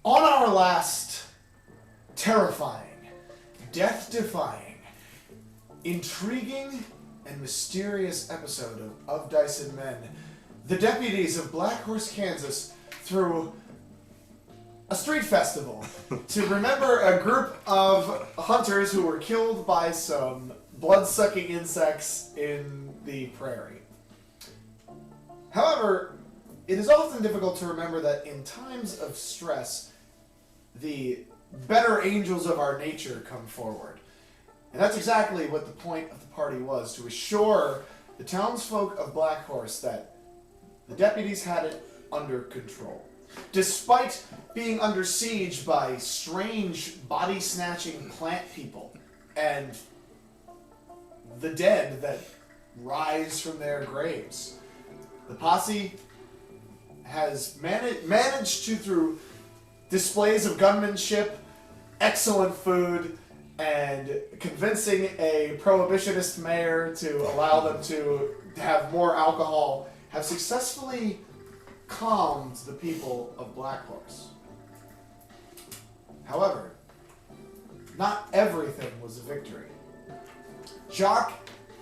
On our last terrifying, death-defying, intriguing, and mysterious episode of Dice and Men, the deputies of Black Horse, Kansas threw a street festival to remember a group of hunters who were killed by some blood-sucking insects in the prairie. However, it is often difficult to remember that in times of stress, the better angels of our nature come forward. And that's exactly what the point of the party was, to assure the townsfolk of Black Horse that the deputies had it under control. Despite being under siege by strange, body-snatching plant people and the dead that rise from their graves, the posse has managed to, through displays of gunmanship, excellent food, and convincing a prohibitionist mayor to allow them to have more alcohol, have successfully calmed the people of Black Horse. However, not everything was a victory. Jacques,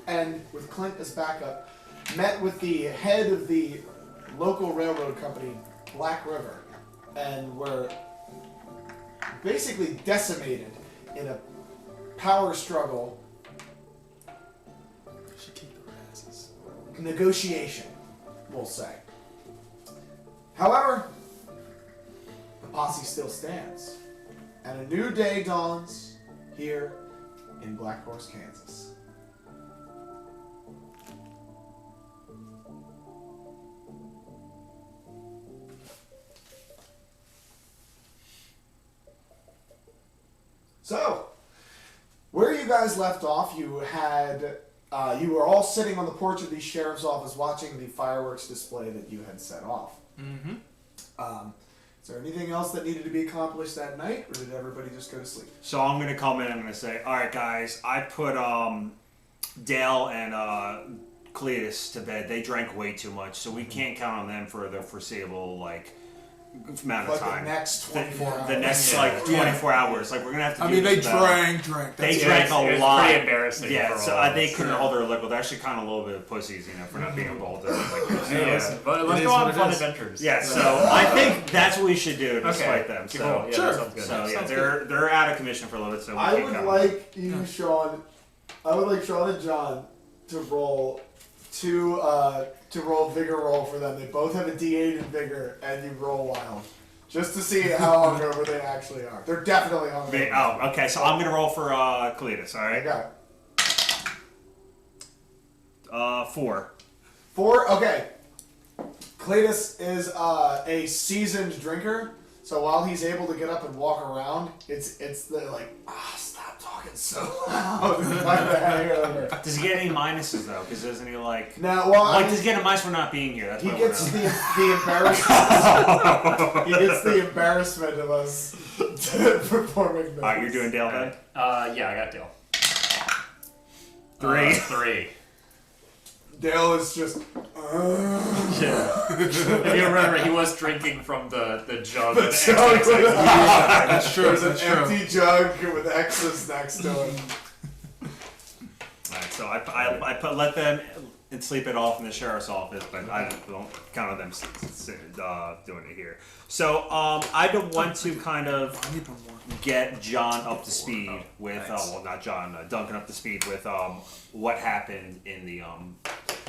and with Clint as backup, met with the head of the local railroad company, Black River, and were basically decimated in a power struggle, negotiation, we'll say. However, the posse still stands, and a new day dawns here in Black Horse, Kansas. So, where you guys left off, you were all sitting on the porch of the sheriff's office watching the fireworks display that you had set off. Mm-hmm. Is there anything else that needed to be accomplished that night, or did everybody just go to sleep? So I'm going to come in and I'm going to say, all right, guys, I put Dale and Cletus to bed. They drank way too much, so we can't count on them for the foreseeable, amount of time. The next 24 hours. The next, 24 hours. We're going to have to do they this drank. They drank a lot. It's pretty embarrassing. Yeah, for so all they of us. couldn't hold their liquor. They're actually kind of a little bit of pussies, for not being involved in But let's go on fun adventures. Yeah, so I think that's what we should do to fight them. So, Yeah, that sounds good. so yeah, they're out of commission for a little bit. So I would like you, Sean. I would like Sean and John to roll vigor roll for them. They both have a D8 in vigor, and you roll wild, just to see how hungover they actually are. They're definitely hungover. Oh, okay. So I'm gonna roll for Cletus. All right. Okay. 4. 4. Okay. Cletus is a seasoned drinker, so while he's able to get up and walk around, it's stop talking so loud. Does he get any minuses though? Because doesn't he does he get a minus for not being here? That's he what gets the embarrassment. He gets the embarrassment of us performing this. Alright, you're doing Dale then? Yeah, I got Dale. 3. 3. Dale is just. Yeah. If you remember, he was drinking from the jug. That's true. There's an empty jug with X's next to him. Alright, so I let them sleep it off in the sheriff's office, but I don't count on them doing it here. So I don't want to kind of get John up to speed with, not John, Duncan up to speed with what happened in the.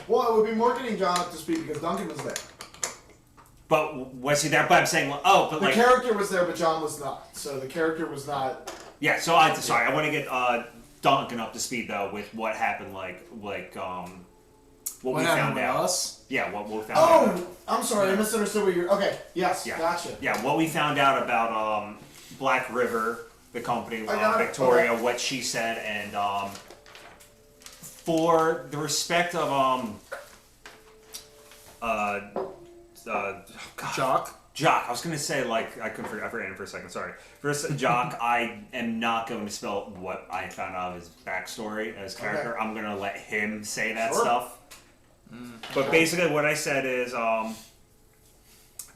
Well, it would be more getting John up to speed because Duncan was there. But was he there? But I'm saying, the character was there, but John was not. So the character was not. Yeah. So I want to get Duncan up to speed though with what happened, what we found out. Us? Yeah, what we found out. Oh, I'm sorry, I misunderstood what you're. Okay, yes, Yeah. Gotcha. Yeah, what we found out about Black River, the company, Victoria, what she said, and for the respect of Jacques. I was gonna say I forgot him for a second. Sorry. First, Jacques, I am not going to spell what I found out of his backstory as character. Okay. I'm gonna let him say that stuff. But basically, what I said is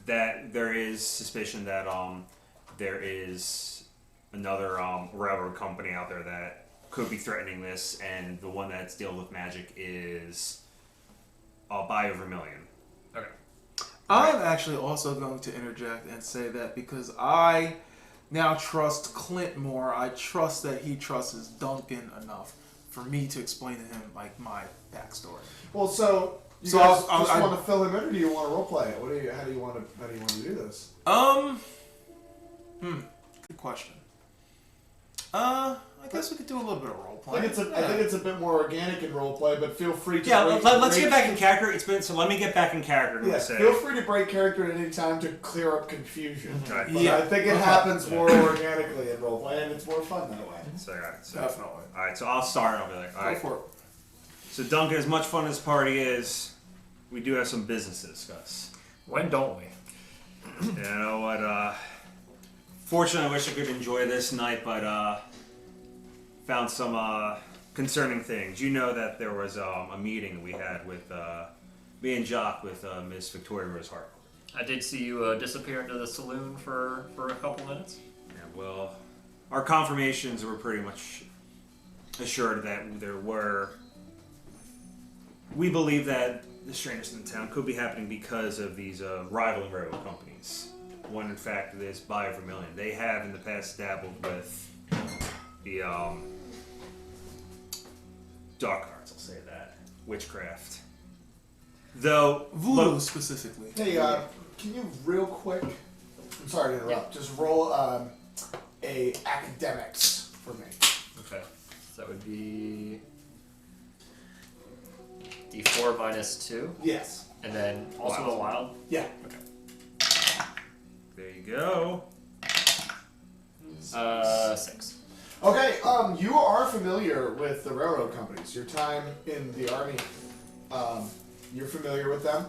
that there is suspicion that there is another railroad company out there that could be threatening this, and the one that's dealing with magic is Bayou Vermilion. Okay. I'm actually also going to interject and say that because I now trust Clint more, I trust that he trusts Duncan enough for me to explain to him like my backstory. Well, so you So guys I'll- just I- want to fill him in, or do you want to roleplay it? How do you want to do this? Good question. I guess we could do a little bit of role I playing. think it's a bit more organic in roleplay, but feel free to Yeah, break, let's get back in character. Let me get back in character. Yeah, Say. feel free to break character at any time to clear up confusion. Right. But I think it happens more organically in roleplay, and it's more fun that way. So, all right, so, Definitely. all right, so I'll start. I'll be like, all right. Go for it. So Duncan, as much fun as party is, we do have some business to discuss. When don't we? You know what? Fortunately, I wish I could enjoy this night, but found some concerning things. You know that there was a meeting we had with me and Jacques with Miss Victoria Rose Harper. I did see you disappear into the saloon for a couple minutes. Yeah, well, our confirmations were pretty much assured that there were. We believe that the strangest in town could be happening because of these rivaling railroad companies. One, in fact, is Bayou Vermilion. They have in the past dabbled with the dark arts, I'll say that. Witchcraft. Though, Voodoo specifically. Hey, can you real quick? I'm sorry to interrupt. Just roll a academics for me. Okay. So that would be D4 minus 2. Yes. And then also Wild. the wild. Yeah. Okay. there you go. 6. Okay. You are familiar with the railroad companies. Your time in the army. You're familiar with them.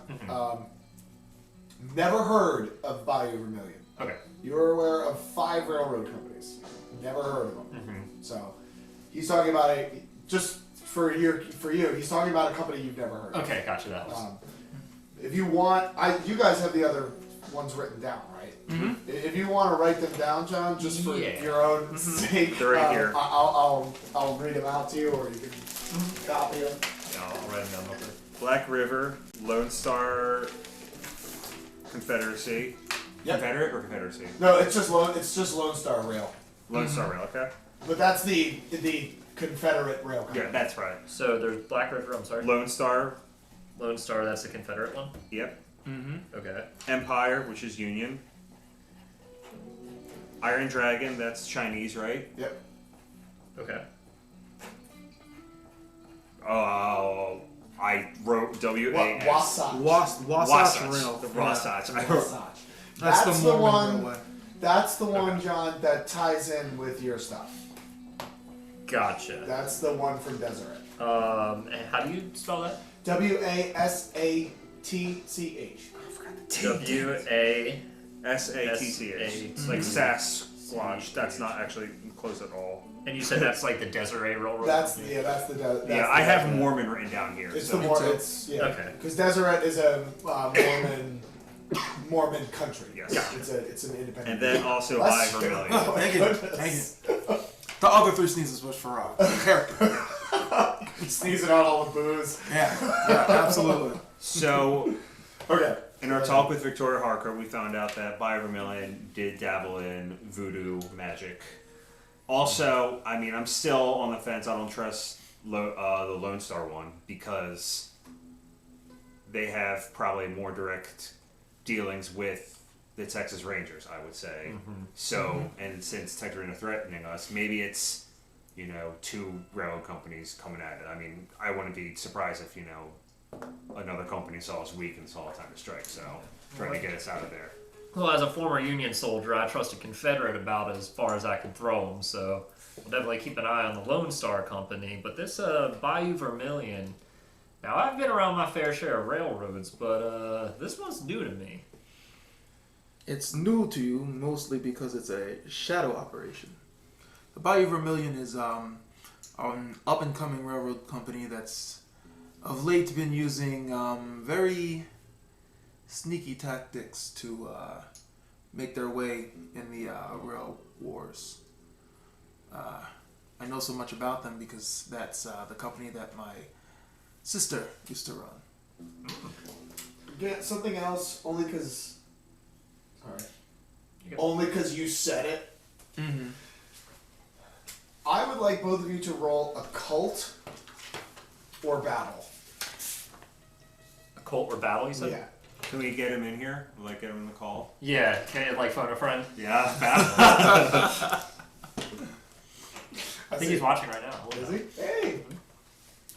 Never heard of Bayou Vermilion. Okay. You are aware of 5 railroad companies. Never heard of them. So he's talking about just for you. He's talking about a company you've never heard of. Okay, gotcha. That was. If you want, you guys have the other ones written down, right? If you want to write them down, John, just for your own sake, They're right here. I'll read them out to you, or you can copy them. Yeah, I'll write them down real quick. Black River, Lone Star Confederacy. Yep. Confederate or Confederacy? No, it's just Lone Star Rail, Lone Star Rail, okay? but that's the Confederate Rail Company. Yeah, that's right. So there's Black River. I'm sorry. Lone Star, Lone Star. That's the Confederate one. yep. Okay. Empire, which is Union. Iron Dragon, that's Chinese, right? Yep. Okay. Oh, I wrote W-A-S. Wasatch. Wasatch Rail. The Wasatch. I wrote, Wasatch. That's the Mormon one. railway. That's the one, John, that ties in with your stuff. Gotcha. That's the one from Deseret. And how do you spell that? Wasatch. W-A. S-A-T-C-H. It's like Sasquatch. That's not actually close at all. And you said that's like the Deseret Railroad. That's Company? Yeah, I have Mormon written down here. It's so. the Mormon. It's Okay. Because Deseret is a Mormon country. Yes. It's an independent. And then also Bless by you. Vermilion. Oh my Dang it. goodness. Dang it. The other 3 sneezes was for character. Sneezing out all the booze. Yeah, absolutely. So, Okay. in our talk with Victoria Harker, we found out that Bayou Vermilion did dabble in voodoo magic. Also, I mean, I'm still on the fence. I don't trust the Lone Star one because they have probably more direct dealings with the Texas Rangers, I would say. So, and since Texas are threatening us, maybe it's, 2 railroad companies coming at it. I mean, I wouldn't be surprised if, another company saw us weak and saw a time to strike. So, trying to get us out of there. Well, as a former Union soldier, I trusted Confederate about as far as I could throw them, so we'll definitely keep an eye on the Lone Star Company. But this Bayou Vermilion, now I've been around my fair share of railroads, but this one's new to me. It's new to you mostly because it's a shadow operation. The Bayou Vermilion is an up-and-coming railroad company that's of late been using very sneaky tactics to make their way in the rail wars. I know so much about them because that's the company that my sister used to run. Yeah, something else, only because... Alright. You got- Only because you said it. Mm-hmm. I would like both of you to roll occult or battle. A cult or battle, you said? Yeah. Can we get him in here? Like, get him in the call? Yeah, can you like phone a friend? Yeah, battle. I think he's watching right now. Is he? Hey!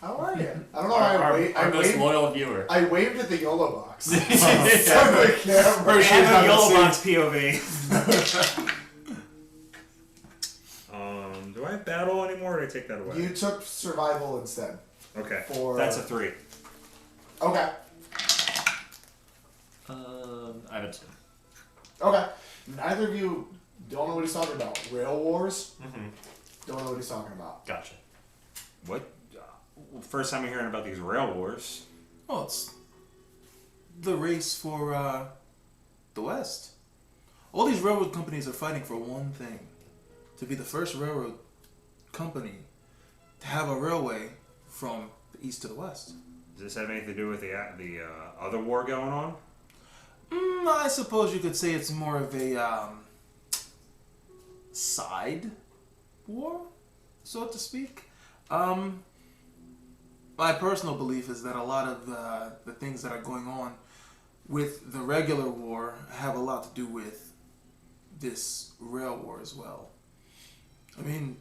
How are you? I don't know. Our most loyal viewer. I waved at the YOLO box. Yeah. the camera. We have a not yellow gonna box POV. Do I have battle anymore, or did I take that away? You took survival instead. Okay. For- That's a 3. Okay. I have a 2. Okay. Neither of you don't know what he's talking about. Rail wars? Mm-hmm. Don't know what he's talking about. Gotcha. What? First time I'm hearing about these rail wars. Well, it's the race for the West. All these railroad companies are fighting for one thing: to be the first railroad company to have a railway from the east to the west. Does this have anything to do with the other war going on? I suppose you could say it's more of a side war, so to speak. My personal belief is that a lot of the things that are going on with the regular war have a lot to do with this rail war as well. I mean,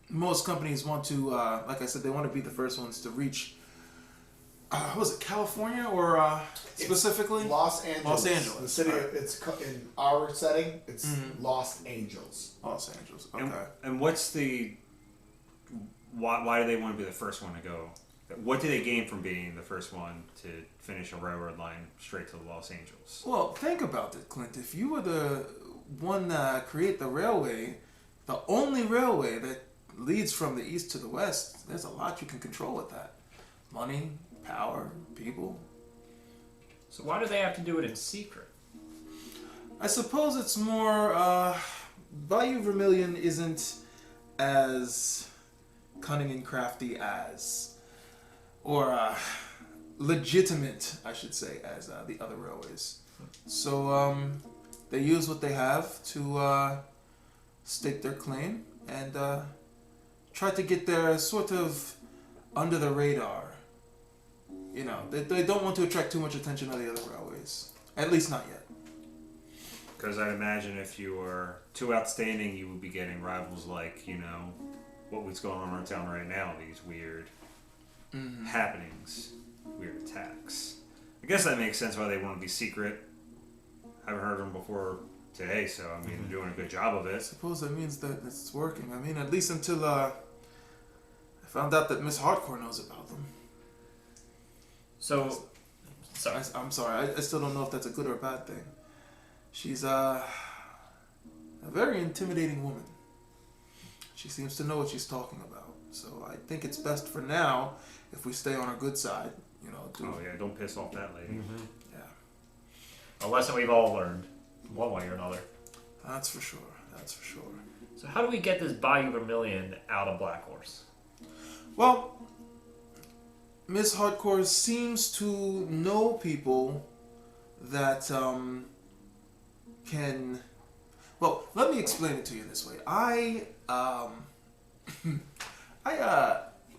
most companies want to, like I said, they want to be the first ones to reach, was it California or specifically? Los Angeles. Los Angeles. The city, Right. in our setting, it's Mhm. Los Angeles. Los Angeles, okay. And what's the... Why do they want to be the first one to go? What do they gain from being the first one to finish a railroad line straight to Los Angeles? Well, think about it, Clint. If you were the one that create the railway, the only railway that leads from the east to the west, there's a lot you can control with that. Money, power, people. So why do they have to do it in secret? I suppose it's more, Bayou Vermilion isn't as cunning and crafty as, or legitimate, I should say, as the other railways. So they use what they have to stake their claim and try to get their sort of under the radar. You know, they don't want to attract too much attention to the other railways. At least not yet. Because I'd imagine if you were too outstanding, you would be getting rivals like, you know, what's going on in town right now, these weird happenings, weird attacks. I guess that makes sense why they want to be secret. I haven't heard of them before today, so I mean, they're doing a good job of I it. suppose that means that it's working. I mean, at least until I found out that Miss Hardcore knows about them. So, sorry. I'm sorry, I still don't know if that's a good or a bad thing. She's a very intimidating woman. She seems to know what she's talking about. So I think it's best for now if we stay on our good side. You know. Oh yeah, don't piss off that lady. Yeah. A lesson we've all learned, one way or another. That's for sure. That's for sure. So how do we get this Bayou Vermilion out of Black Horse? Well, Miss Hardcore seems to know people that can. Well, let me explain it to you this way. I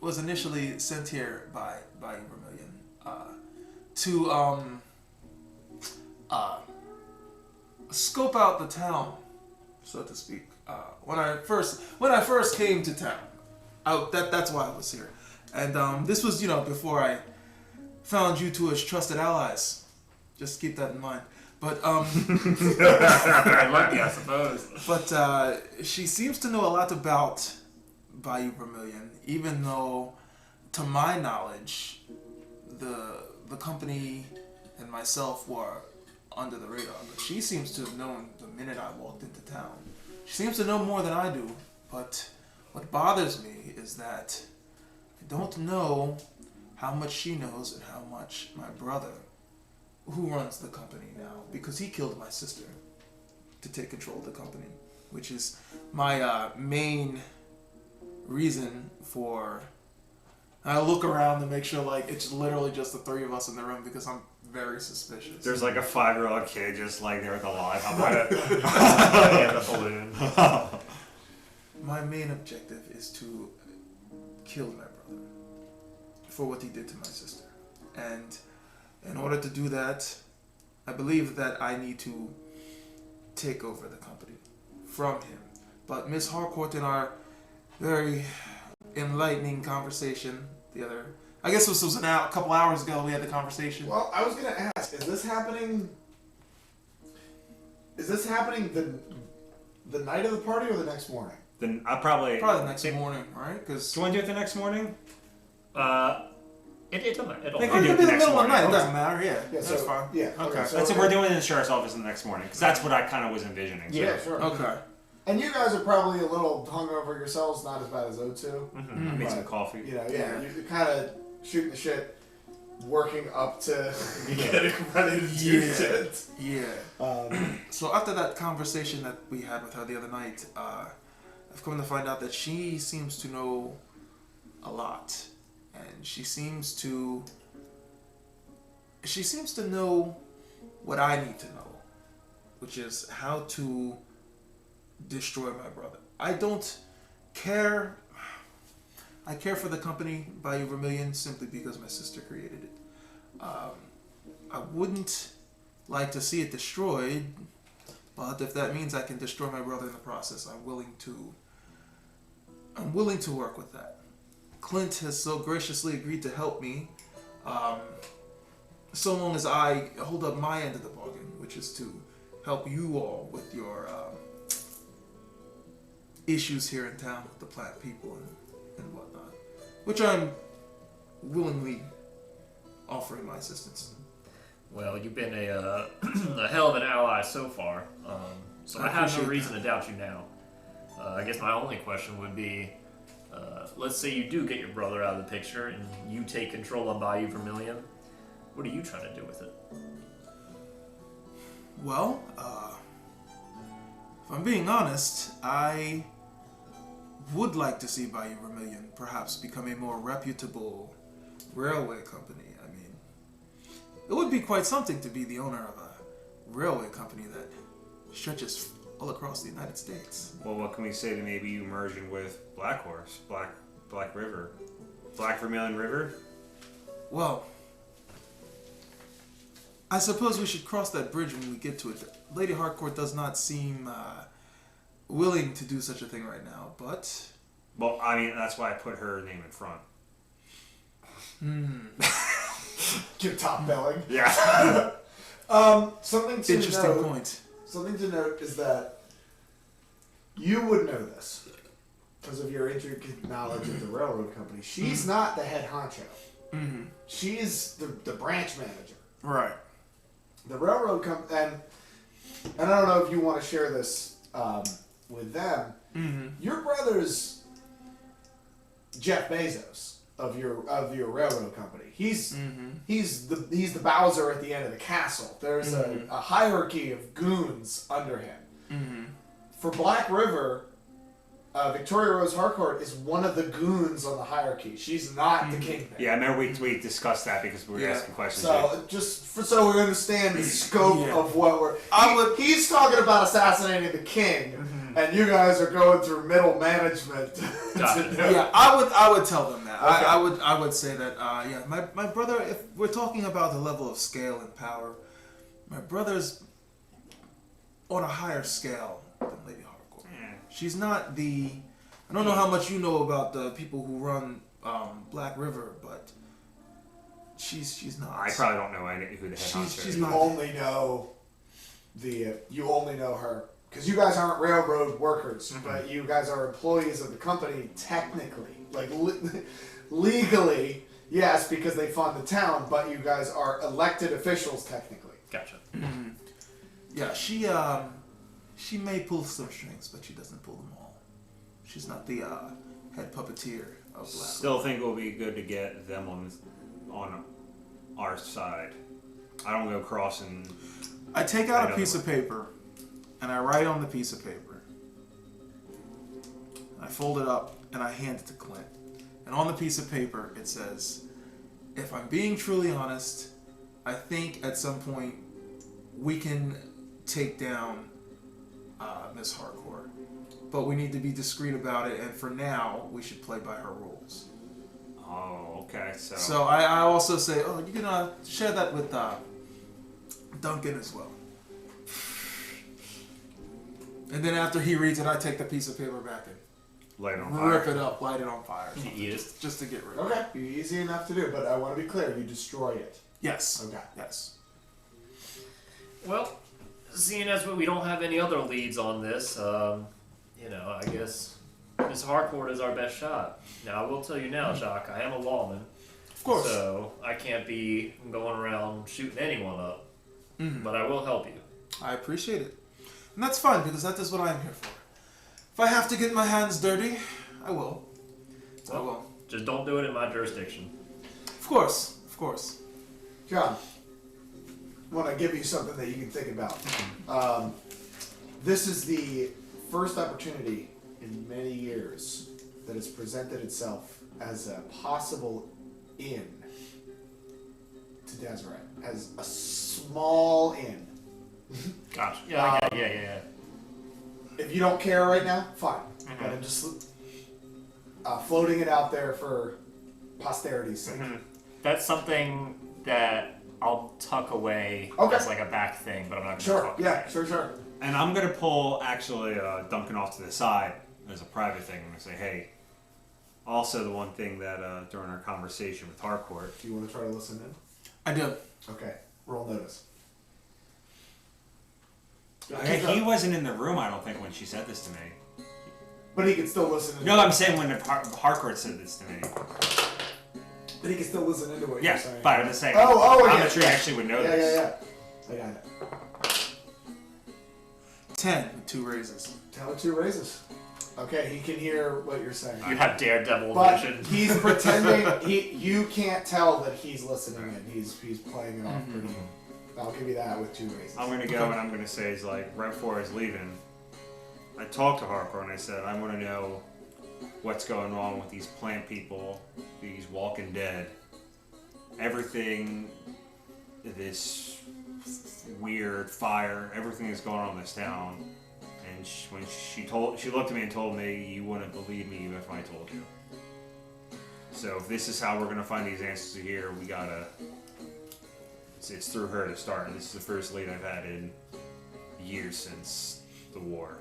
was initially sent here by Vermilion to scope out the town, so to speak. When I first came to town, that's why I was here. And this was, before I found you two as trusted allies. Just keep that in mind. But Very lucky, I suppose. But she seems to know a lot about Bayou Vermilion, even though, to my knowledge, the company and myself were under the radar. But she seems to have known the minute I walked into town. She seems to know more than I do. But what bothers me is that I don't know how much she knows and how much my brother, who runs the company now, because he killed my sister to take control of the company. which is my main reason for. I look around to make sure like it's literally just the three of us in the room because I'm very suspicious. There's like a 5-year-old kid just like there with a live. I'm And the balloon. My main objective is to kill my brother for what he did to my sister. And in order to do that, I believe that I need to take over the company from him. But Miss Harcourt in our very enlightening conversation I guess this was a couple hours ago we had the conversation. Well, I was going to ask, is this happening the night of the party or the next morning? Then I probably the next morning, right? Because do you want to do it the next morning? It doesn't matter. I think it we do could be it the the next middle of the night. morning. It doesn't matter. Yeah, Yeah, that's fine. Yeah. Okay. So That's what we're doing in the sheriff's office in the next morning because that's what I kind of was envisioning. So. Yeah, sure. Okay. And you guys are probably a little hungover yourselves, not as bad as O2. Mm-hmm. I made some coffee. You know, yeah, you're kind of shooting the shit, working up to getting ready to do shit. Yeah. So after that conversation that we had with her the other night, I've come to find out that she seems to know a lot, and she seems to know what I need to know, which is how to destroy my brother. I don't care. I care for the company Bayou Vermilion simply because my sister created it. I wouldn't like to see it destroyed, but if that means I can destroy my brother in the process, I'm willing to work with that. Clint has so graciously agreed to help me, so long as I hold up my end of the bargain, which is to help you all with your issues here in town with the plant people and whatnot, which I'm willingly offering my assistance. Well, you've been a hell of an ally so far, so I have no reason to doubt you now. I guess my only question would be, let's say you do get your brother out of the picture and you take control of Bayou Vermilion. What are you trying to do with it? Well, if I'm being honest, I would like to see Bayou Vermilion perhaps become a more reputable railway company. I mean, it would be quite something to be the owner of a railway company that stretches all across the United States. Well, what can we say to maybe you merge in with Black Horse, Black River, Black Vermilion River? Well, I suppose we should cross that bridge when we get to it. Lady Harcourt does not seem willing to do such a thing right now, but... Well, I mean, that's why I put her name in front. Give top billing. Yeah. Something to Interesting note. point. Something to note is that you would know this because of your intricate knowledge of the railroad company. She's not the head honcho. Mm-hmm. She's the branch manager. Right. The railroad company, and I don't know if you want to share this with them. Mm-hmm. Your brother's Jeff Bezos of your railroad company. He's the Bowser at the end of the castle. There's a hierarchy of goons under him. Mm-hmm. For Black River, Victoria Rose Harcourt is one of the goons on the hierarchy. She's not the kingpin. Yeah, I remember we discussed that because we were asking questions. So so we understand the scope of what we're. He's talking about assassinating the king, and you guys are going through middle management. Yeah, I would tell them that. Okay. I would say that. My brother. If we're talking about the level of scale and power, my brother's on a higher scale than Lady Harcourt. She's not the. I don't know how much you know about the people who run Black River, but she's not. I probably don't know who the head honcho is. You only know her because you guys aren't railroad workers, but you guys are employees of the company technically, like legally. Yes, because they fund the town, but you guys are elected officials technically. Gotcha. Mm-hmm. Yeah, she may pull some strings, but she doesn't pull them all. She's not the head puppeteer of Black. Still think it will be good to get them on our side. I don't go crossing. I take out a piece of paper, and I write on the piece of paper, I fold it up and I hand it to Clint. And on the piece of paper it says, if I'm being truly honest, I think at some point we can take down Miss Hardcore. But we need to be discreet about it, and for now, we should play by her rules. Oh, okay. So I also say, you can share that with Duncan as well. And then after he reads it, I take the piece of paper back and light it on rip fire. it up, light it on fire. Just to get rid of it. Okay, easy enough to do, but I want to be clear, you destroy it. Yes. Okay. Yes. Well, seeing as we don't have any other leads on this, I guess Miss Harcourt is our best shot. Now, I will tell you now, Jacques, I am a lawman. Of course. So I can't be going around shooting anyone up. Mm-hmm. But I will help you. I appreciate it. And that's fine, because that is what I'm here for. If I have to get my hands dirty, I will. I will. Just don't do it in my jurisdiction. Of course. Of course. John, I want to give you something that you can think about. This is the first opportunity in many years that has presented itself as a possible inn to Deseret, as a small inn. Gotcha. Yeah. If you don't care right now, fine. Mm-hmm. But I'm just floating it out there for posterity's sake. Mm-hmm. That's something that I'll tuck away as like a back thing, but I'm not going to talk about it. Sure. And I'm going to pull, actually, Duncan off to the side as a private thing. I'm going to say, hey, also the one thing that during our conversation with Harcourt... Do you want to try to listen in? I do. Okay. Roll notice. He wasn't in the room, I don't think, when she said this to me. But he can still listen in. No, I'm saying when Harcourt said this to me. But he can still listen into what you're saying. Yeah, but I'm just saying. I'm not sure he actually would know this. Yeah. I got it. 10 with 2 raises. 10 with 2 raises. Okay, he can hear what you're saying. You have daredevil But vision. he's pretending. You can't tell that he's listening and he's playing it off pretty. I'll give you that with 2 raises. I'm gonna go and I'm gonna say, right before I was leaving, I talked to Harcourt and I said, I want to know what's going on with these plant people, these Walking Dead, everything, this weird fire, everything that's going on in this town. And when she looked at me and told me, you wouldn't believe me even if I told you. So if this is how we're gonna find these answers here, we gotta. It's through her to start. This is the first lead I've had in years since the war.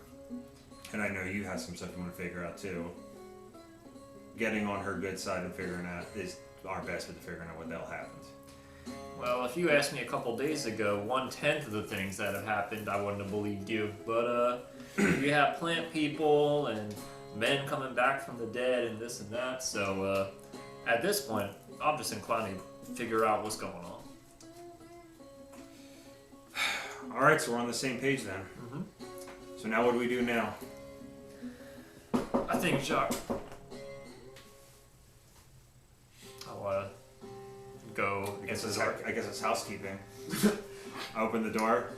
And I know you have some stuff you want to figure out too. Getting on her good side and figuring out is our best bet to figuring out what the hell happened. Well, if you asked me a couple days ago, 1/10 of the things that have happened, I wouldn't have believed you. But you have plant people and men coming back from the dead and this and that. So at this point, I'm just inclined to figure out what's going on. All right, so we're on the same page then. Mm-hmm. So now what do we do now? I think Jacques. I'll go. I guess it's housekeeping. I open the door.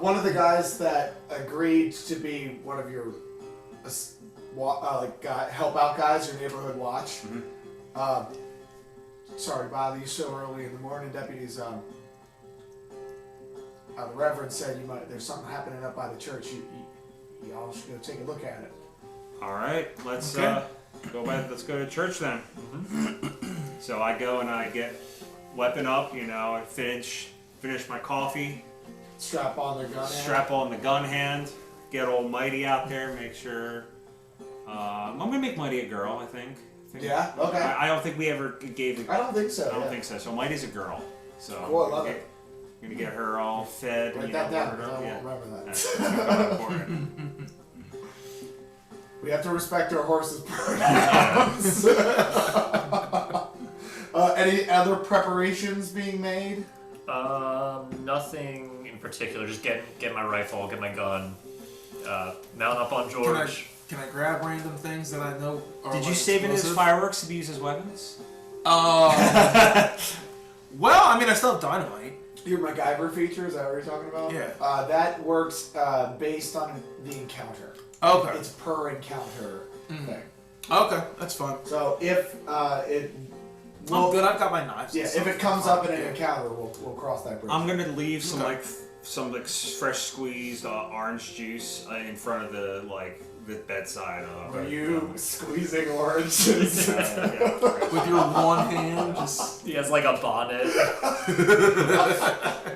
One of the guys that agreed to be one of your help out guys, your neighborhood watch. Mm-hmm. Sorry to bother you so early in the morning, deputies. The Reverend said there's something happening up by the church. You all should go take a look at it. All right, let's Let's go to church then. Mm-hmm. So I go and I get weapon up. I finish my coffee. Strap on their gun. Strap on the gun hand. Get old Mighty out there. Make sure. I'm gonna make Mighty a girl. I think. Yeah. Okay. I don't think we ever gave. I don't think so. I don't think so. So Mighty's a girl. So. Cool. I love it. Gonna get her all fed. Write that down. I won't remember that. That's important. We have to respect our horses' pronouns. Any other preparations being made? Nothing in particular. Just get my rifle, get my gun, mount up on George. Can I grab random things that I know are Did you save it as fireworks to be used as weapons? Well, I mean, I still have dynamite. Your MacGyver feature, is that what you're talking about? Yeah. That works based on the encounter. Okay. It's per encounter thing. Okay, that's fine. So if it... I'm good. I've got my knives. Yeah, if it comes up in an encounter, we'll cross that bridge. I'm gonna leave some fresh squeezed orange juice in front of the bedside. Are you squeezing oranges? With your one hand, just... He has like a bonnet.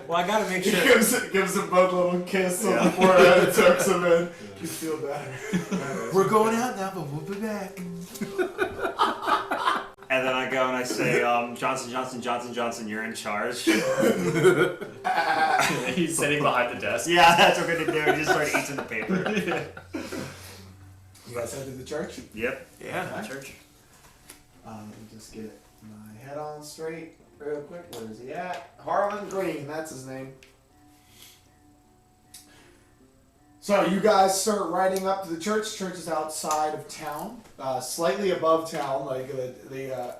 Well, I gotta make He sure. gives them both a little kiss on the forehead and tucks them in. You feel better. We're going out now, but we'll be back. And then I go and I say, Johnson, you're in charge. He's sitting behind the desk. Yeah, that's what we're gonna do. Just start eating the paper. You guys head to the church? Yep. Yeah. Church. Let me just get my head on straight real quick. Where is he at? Harlan Green, that's his name. So you guys start riding up to the church. Church is outside of town, slightly above town. Like the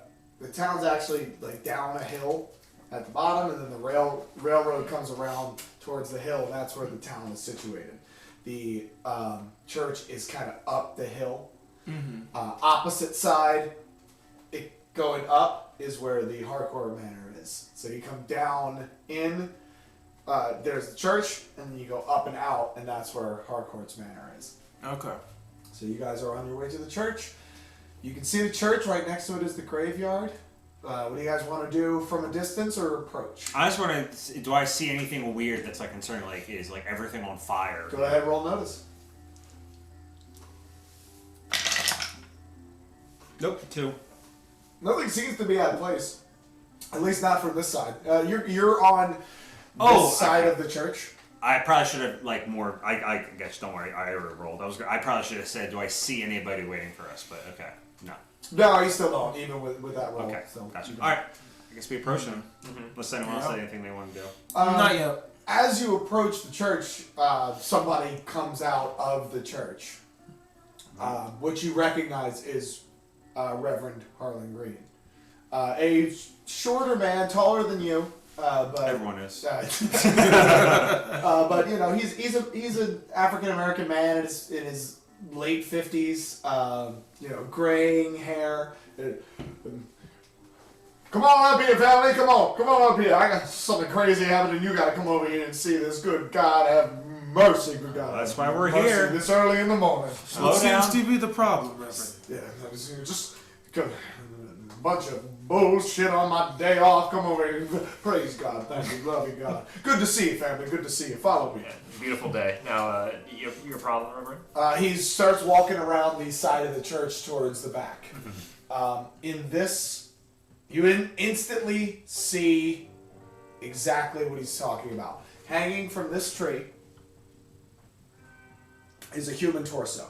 town's actually like down a hill at the bottom, and then the railroad comes around towards the hill. And that's where the town is situated. The church is kind of up the hill. Mm-hmm. Opposite side, going up is where the hardcore manor is. So you come down in. There's the church, and then you go up and out, and that's where Harcourt's Manor is. Okay. So you guys are on your way to the church. You can see the church. Right next to it is the graveyard. What do you guys want to do from a distance or approach? I just want to. Do I see anything weird that's like concerning? Like, is like everything on fire? Go ahead, roll notice. Nope. 2. Nothing seems to be out of place. At least not from this side. You're on this side of the church. I probably should have like more. I guess don't worry. I already rolled. I probably should have said, "Do I see anybody waiting for us?" But okay, no. No, you still don't, even with that roll. Okay, So gotcha. you All don't. right, I guess we approach them. Unless anyone else has anything they want to do. Not yet. As you approach the church, somebody comes out of the church. What you recognize is Reverend Harlan Green. A shorter man, taller than you. But Everyone is. but you know, he's an African American man in his late 50s. You know, graying hair. Come on up here, family. Come on up here. I got something crazy happening. You gotta come over here and see this. Good God, have mercy. Good God. That's why we're mercy here. This early in the morning. What down. seems to be the problem, Reverend? Yeah, just a bunch of bullshit on my day off. Come over here. Praise God. Thank you. Love you, God. Good to see you, family. Good to see you. Follow me. Yeah, beautiful day. Now, your problem, Reverend? He starts walking around the side of the church towards the back. In this, you instantly see exactly what he's talking about. Hanging from this tree is a human torso.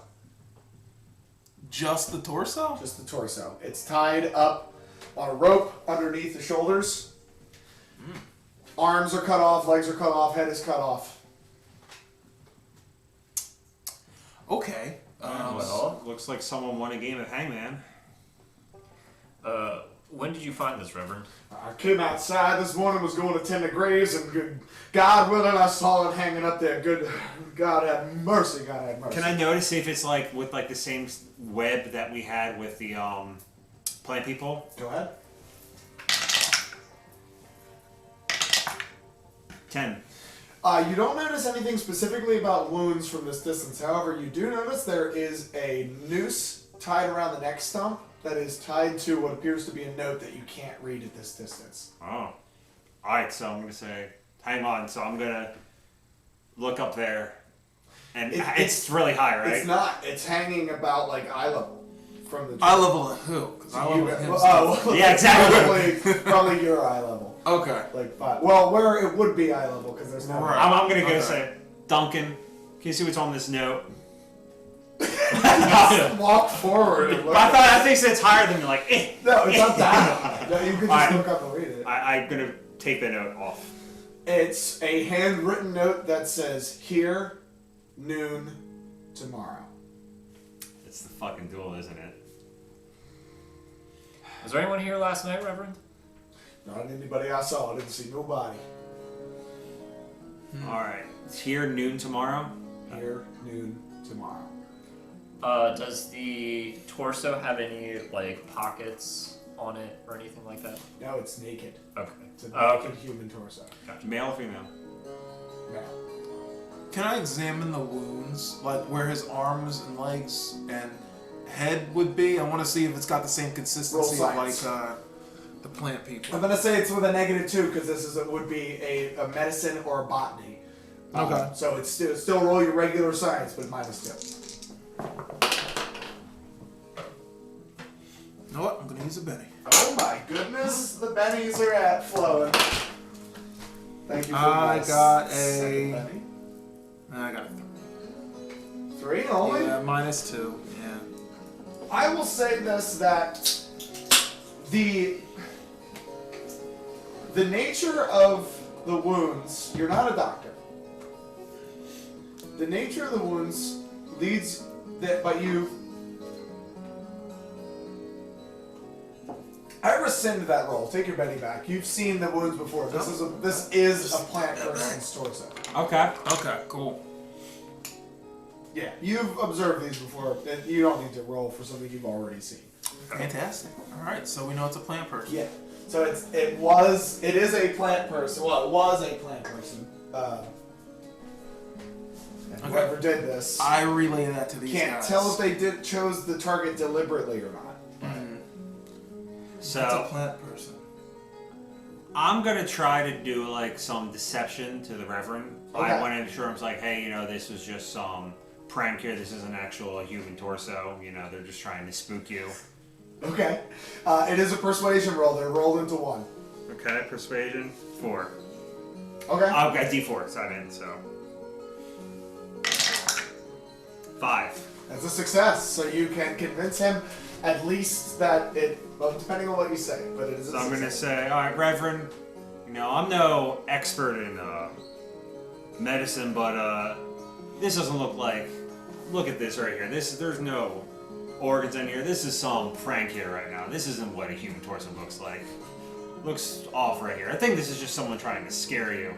Just the torso? Just the torso. It's tied up on a rope underneath the shoulders. Arms are cut off, legs are cut off, head is cut off. Okay. Well, Looks like someone won a game of Hangman. when did you find this, Reverend? I came outside this morning, was going to tend the graves, and good God willing, I saw it hanging up there. Good God have mercy, God have mercy. Can I notice if it's like with like the same web that we had with the plant people? Go ahead. 10. You don't notice anything specifically about wounds from this distance. However, you do notice there is a noose tied around the neck stump that is tied to what appears to be a note that you can't read at this distance. Oh. Alright, so I'm going to say, hang on. So I'm going to look up there. And it's really high, right? It's not. It's hanging about like eye level from the. Eye level of who? Because eye level of him. Oh, Yeah, exactly. probably your eye level. Okay. Like 5. Well, where it would be eye level because there's no. Right. I'm going to go Okay. say, Duncan, can you see what's on this note? Walk forward. And look I thought I think it's higher than like, eh. No, it's not that high. No, you can just Alright. look up and read it. I'm going to take the note off. It's a handwritten note that says, "Here, noon, tomorrow." It's the fucking duel, isn't it? Was there anyone here last night, Reverend? Not anybody I saw. I didn't see nobody. Alright. It's here noon tomorrow. Here, noon, tomorrow. Does the torso have any like pockets on it or anything like that? No, it's naked. Okay. It's a Okay. naked human torso. Male or female? No. Can I examine the wounds, like where his arms and legs and head would be? I want to see if it's got the same consistency Roll like science. the plant people. I'm gonna say it's with a -2 because this would be a medicine or a botany. Okay. So it's still roll your regular science, but -2. You know what? I'm gonna use a Benny. Oh my goodness, the bennies are flowing. Thank you for I this got second a- Benny. I got 3 only? yeah, -2. Yeah. I will say this, that the nature of the wounds, you're not a doctor. The nature of the wounds leads that, but I rescind that roll. Take your Benny back. You've seen the wounds before. This is a plant person's torso. Okay. Okay. Cool. Yeah, you've observed these before. You don't need to roll for something you've already seen. Fantastic. All right. So we know it's a plant person. Yeah. So it is a plant person. Well, it was a plant person. And whoever did this I relay that to these can't guys. tell if they chose the target deliberately or not. It's a So plant person. I'm gonna try to do like some deception to the Reverend. Okay. I want to ensure him like, hey, this was just some prank here. This isn't actual human torso. They're just trying to spook you. Okay. It is a persuasion roll. They're rolled into 1. Okay, persuasion 4. Okay. I've got D4, so I didn't. So 5. That's a success. So you can convince him at least that well, depending on what you say, but it is a So I'm gonna success. say, all right, Reverend. I'm no expert in medicine, but this doesn't look like. Look at this right here. There's no organs in here. This is some prank here right now. This isn't what a human torso looks like. Looks off right here. I think this is just someone trying to scare you.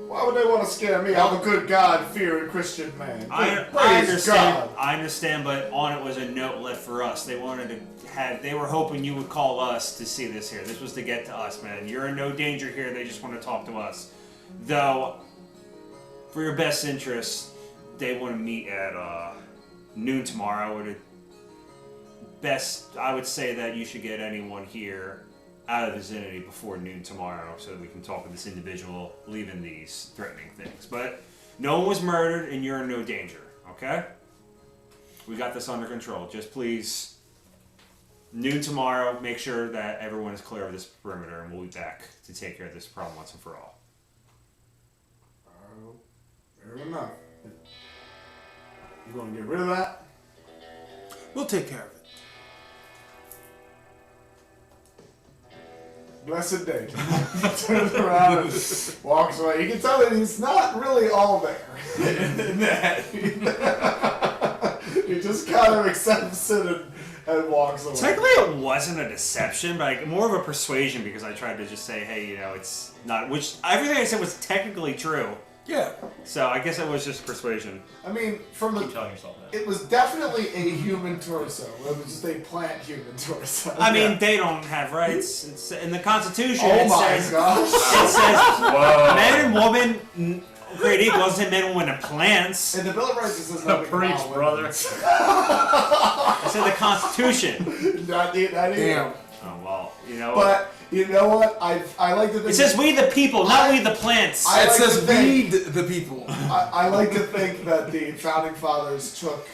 Why would they want to scare me? I'm a good God-fearing Christian man. I Praise understand. God. I understand, but on it was a note left for us. They wanted to have. They were hoping you would call us to see this here. This was to get to us, man. You're in no danger here. They just want to talk to us. Though, for your best interest, they want to meet at noon tomorrow. Or best, I would say that you should get anyone here out of the vicinity before noon tomorrow, so that we can talk with this individual, leaving these threatening things. But no one was murdered, and you're in no danger. Okay? We got this under control. Just please, noon tomorrow, make sure that everyone is clear of this perimeter, and we'll be back to take care of this problem once and for all. Fair enough. You want to get rid of that? We'll take care of it. Blessed day. Turns around and walks away. You can tell that he's not really all there in that. He just kind of accepts it and walks away. Technically, it wasn't a deception, but more of a persuasion, because I tried to just say, hey, it's not, which everything I said was technically true. Yeah. So I guess it was just persuasion. I mean, Keep telling yourself that. it was definitely a human torso. It was just a plant human torso. I mean, they don't have rights. It's, in the Constitution, Oh it my says, gosh. it says Whoa. man and woman create equal. It doesn't say men and women are plants. In the Bill of Rights, it says no. Preach, brother. It said the Constitution. Not either. Damn. Oh well, you know. But you know what? I like to think. It says we the people, not we the plants. I It like says to think- we the people. I like to think that the founding fathers took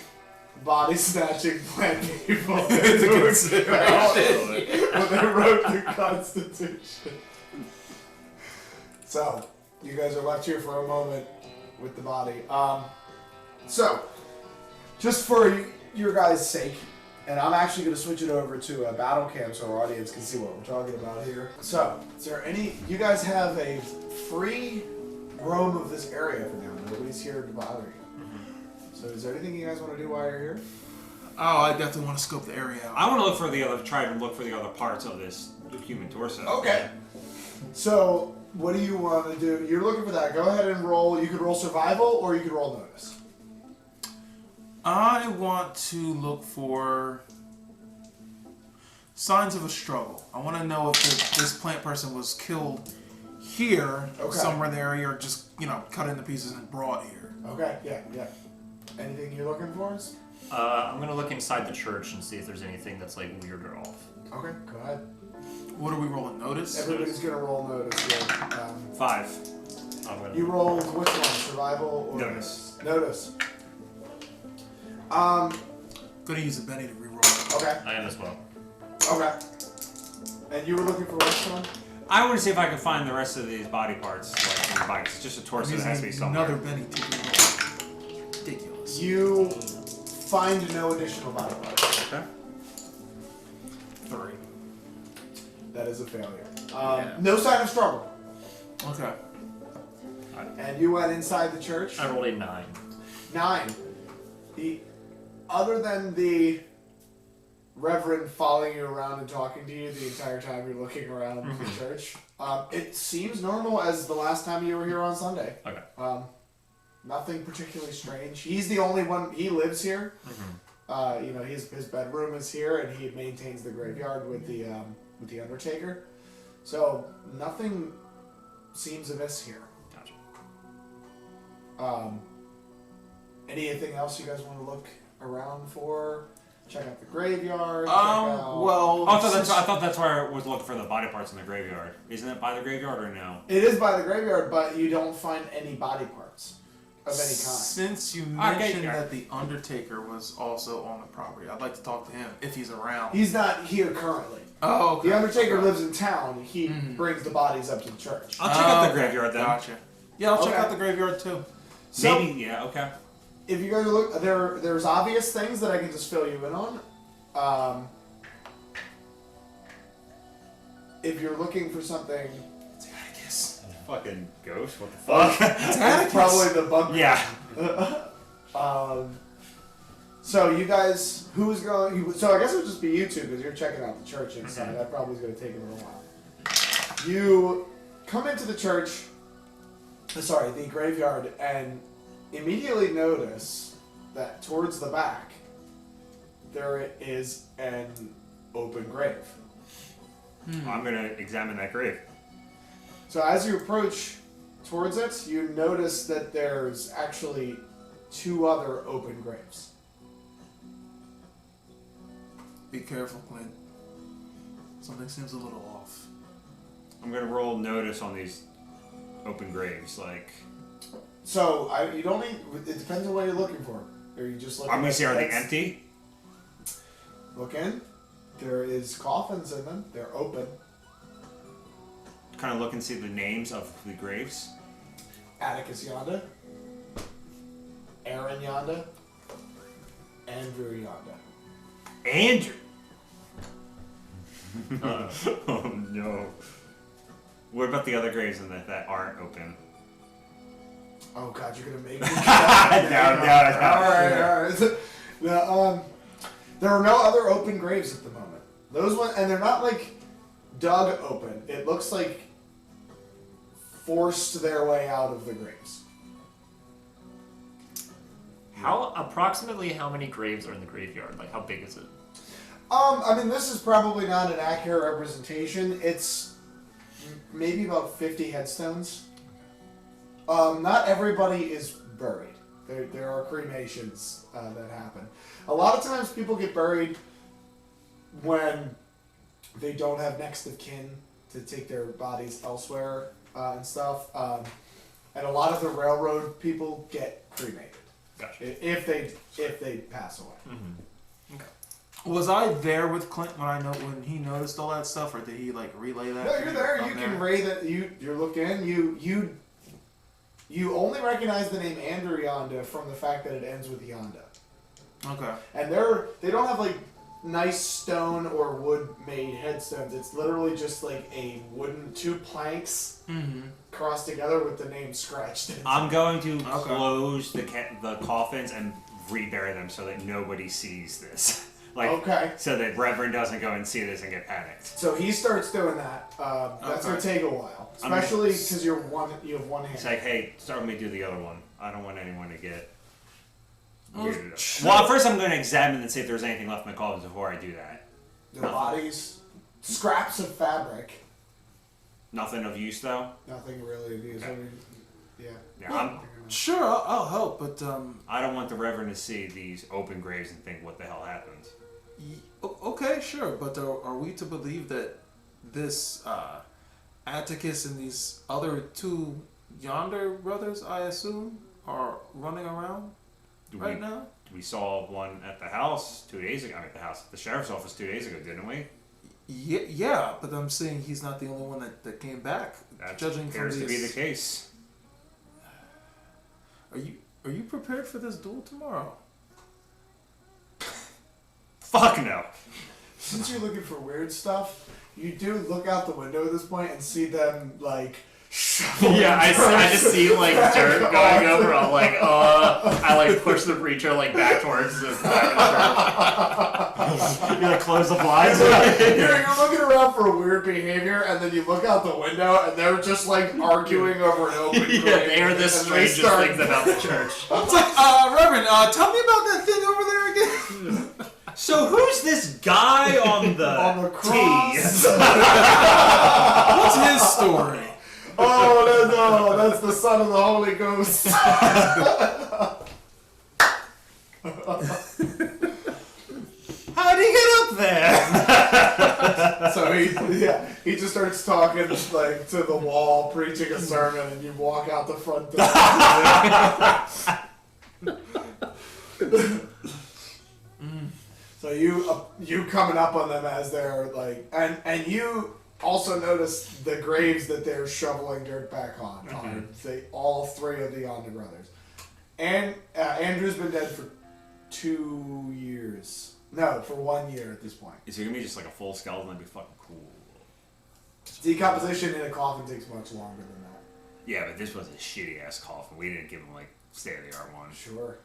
body snatching plant people into consideration when they wrote the Constitution. So you guys are left here for a moment with the body. So just for your guys' sake, and I'm actually going to switch it over to a battle cam so our audience can see what we're talking about here. So, is there you guys have a free roam of this area for now. Nobody's here to bother you. So is there anything you guys want to do while you're here? Oh, I definitely want to scope the area out. I want to look for try to look for the other parts of this human torso. Okay. So, what do you want to do? You're looking for that. Go ahead and roll. You could roll survival, or you could roll notice. I want to look for signs of a struggle. I want to know if this plant person was killed here, somewhere in the area, or just, cut into pieces and brought here. Okay, yeah. Anything you're looking for? I'm gonna look inside the church and see if there's anything that's like weird or off. Okay, go ahead. What are we rolling? Notice? Everybody's gonna roll notice. Yeah. 5. You rolled which one? Survival or Notice? Notice. Gonna use a Benny to reroll. Okay. I am as well. Okay. And you were looking for which one? I want to see if I can find the rest of these body parts. Like, in the bikes. It's just a torso that has to be somewhere. Another Benny to reroll. Ridiculous. You find no additional body parts. Okay. 3. That is a failure. No sign of struggle. Okay. And you went inside the church? I rolled a 9. 9. Other than the Reverend following you around and talking to you the entire time you're looking around the church, it seems normal as the last time you were here on Sunday. Okay. Nothing particularly strange. He's the only one. He lives here. His bedroom is here, and he maintains the graveyard with the Undertaker. So nothing seems amiss here. Gotcha. Anything else you guys want to look around for? Check out the graveyard. Well, I thought that's where I was looking for the body parts in the graveyard. Isn't it by the graveyard or no? It is by the graveyard, but you don't find any body parts of any kind. Since you mentioned that the Undertaker was also on the property, I'd like to talk to him if he's around. He's not here currently. Oh, okay. The Undertaker lives in town. He brings the bodies up to the church. I'll check out the graveyard then. Gotcha. Yeah, I'll check out the graveyard too. So, Maybe, yeah, okay. if you guys look, there's obvious things that I can just fill you in on. If you're looking for something, Atticus. Fucking ghost, what the fuck? that's probably the bunker. Yeah. So you guys, who's going? So I guess it would just be you two because you're checking out the church inside. That probably is going to take a little while. You come into the church. Sorry, the graveyard, and immediately notice that towards the back there is an open grave. I'm going to examine that grave. So as you approach towards it, you notice that there's actually 2 other open graves. Be careful, Clint. Something seems a little off. I'm going to roll notice on these open graves, like... So you don't need. It depends on what you're looking for. Are you just looking? I'm going to see, are they heads? empty? Look in. There is coffins in them. They're open. Kind of look and see the names of the graves. Atticus Yonda. Aaron Yonda. Andrew Yonda. Andrew! Oh no. What about the other graves in that aren't open? Oh God, you're gonna make me. No, no. All right. Now, there are no other open graves at the moment. Those ones, and they're not like dug open. It looks like forced their way out of the graves. Approximately how many graves are in the graveyard? Like, how big is it? I mean, this is probably not an accurate representation. It's maybe about 50 headstones. Not everybody is buried. There are cremations that happen. A lot of times people get buried when they don't have next of kin to take their bodies elsewhere and stuff. And a lot of the railroad people get cremated. Gotcha. If they pass away. Mm-hmm. Okay. Was I there with Clint when he noticed all that stuff, or did he like relay that? No, you're there. You can relay that. You look in. You only recognize the name Andrew Yonda from the fact that it ends with Yonda. Okay. And they don't have like nice stone or wood made headstones. It's literally just like a wooden 2 planks crossed together with the name scratched in. I'm going to close the coffins and rebury them so that nobody sees this. Like, Okay. so that Reverend doesn't go and see this and get panicked. So he starts doing that. That's gonna take a while, especially because you have one hand. It's like, hey, start with me do the other one. I don't want anyone to get weirded sure. Well, first I'm going to examine and see if there's anything left in the coffins before I do that. Their bodies, scraps of fabric. Nothing of use, though? Nothing really. Okay. Yeah. Yeah, Sure, I'll help, but I don't want the Reverend to see these open graves and think, what the hell happened? Okay, sure, but are we to believe that this Atticus and these other two Yonda Brothers, I assume, are running around now? We saw one at the house 2 days ago. At the sheriff's office 2 days ago, didn't we? Yeah, but I'm saying he's not the only one that came back. That judging from appears to be these- the case. Are you prepared for this duel tomorrow? Fuck no. Since you're looking for weird stuff, you do look out the window at this point and see them like. Yeah, I just see like dirt going over. I'm like, I like push the preacher like back towards the back of the You like close the blinds? You're looking around for weird behavior, and then you look out the window, and they're just like arguing over an open grave. Yeah, they are the strangest things about the church. It's like, Reverend, tell me about that thing over there again. So who's this guy on the On the cross. What's his story? Oh no, that's the son of the Holy Ghost. How'd he get up there? So he just starts talking like to the wall, preaching a sermon, and you walk out the front door. So you coming up on them as they're like, and you also notice the graves that they're shoveling dirt back on. All three of the Yonda brothers. And Andrew's been dead for 2 years. No, for 1 year at this point. Is he gonna be just like a full skeleton? That'd be fucking cool. Decomposition in a coffin takes much longer than that. Yeah, but this was a shitty ass coffin. We didn't give him like state of the art one. Sure.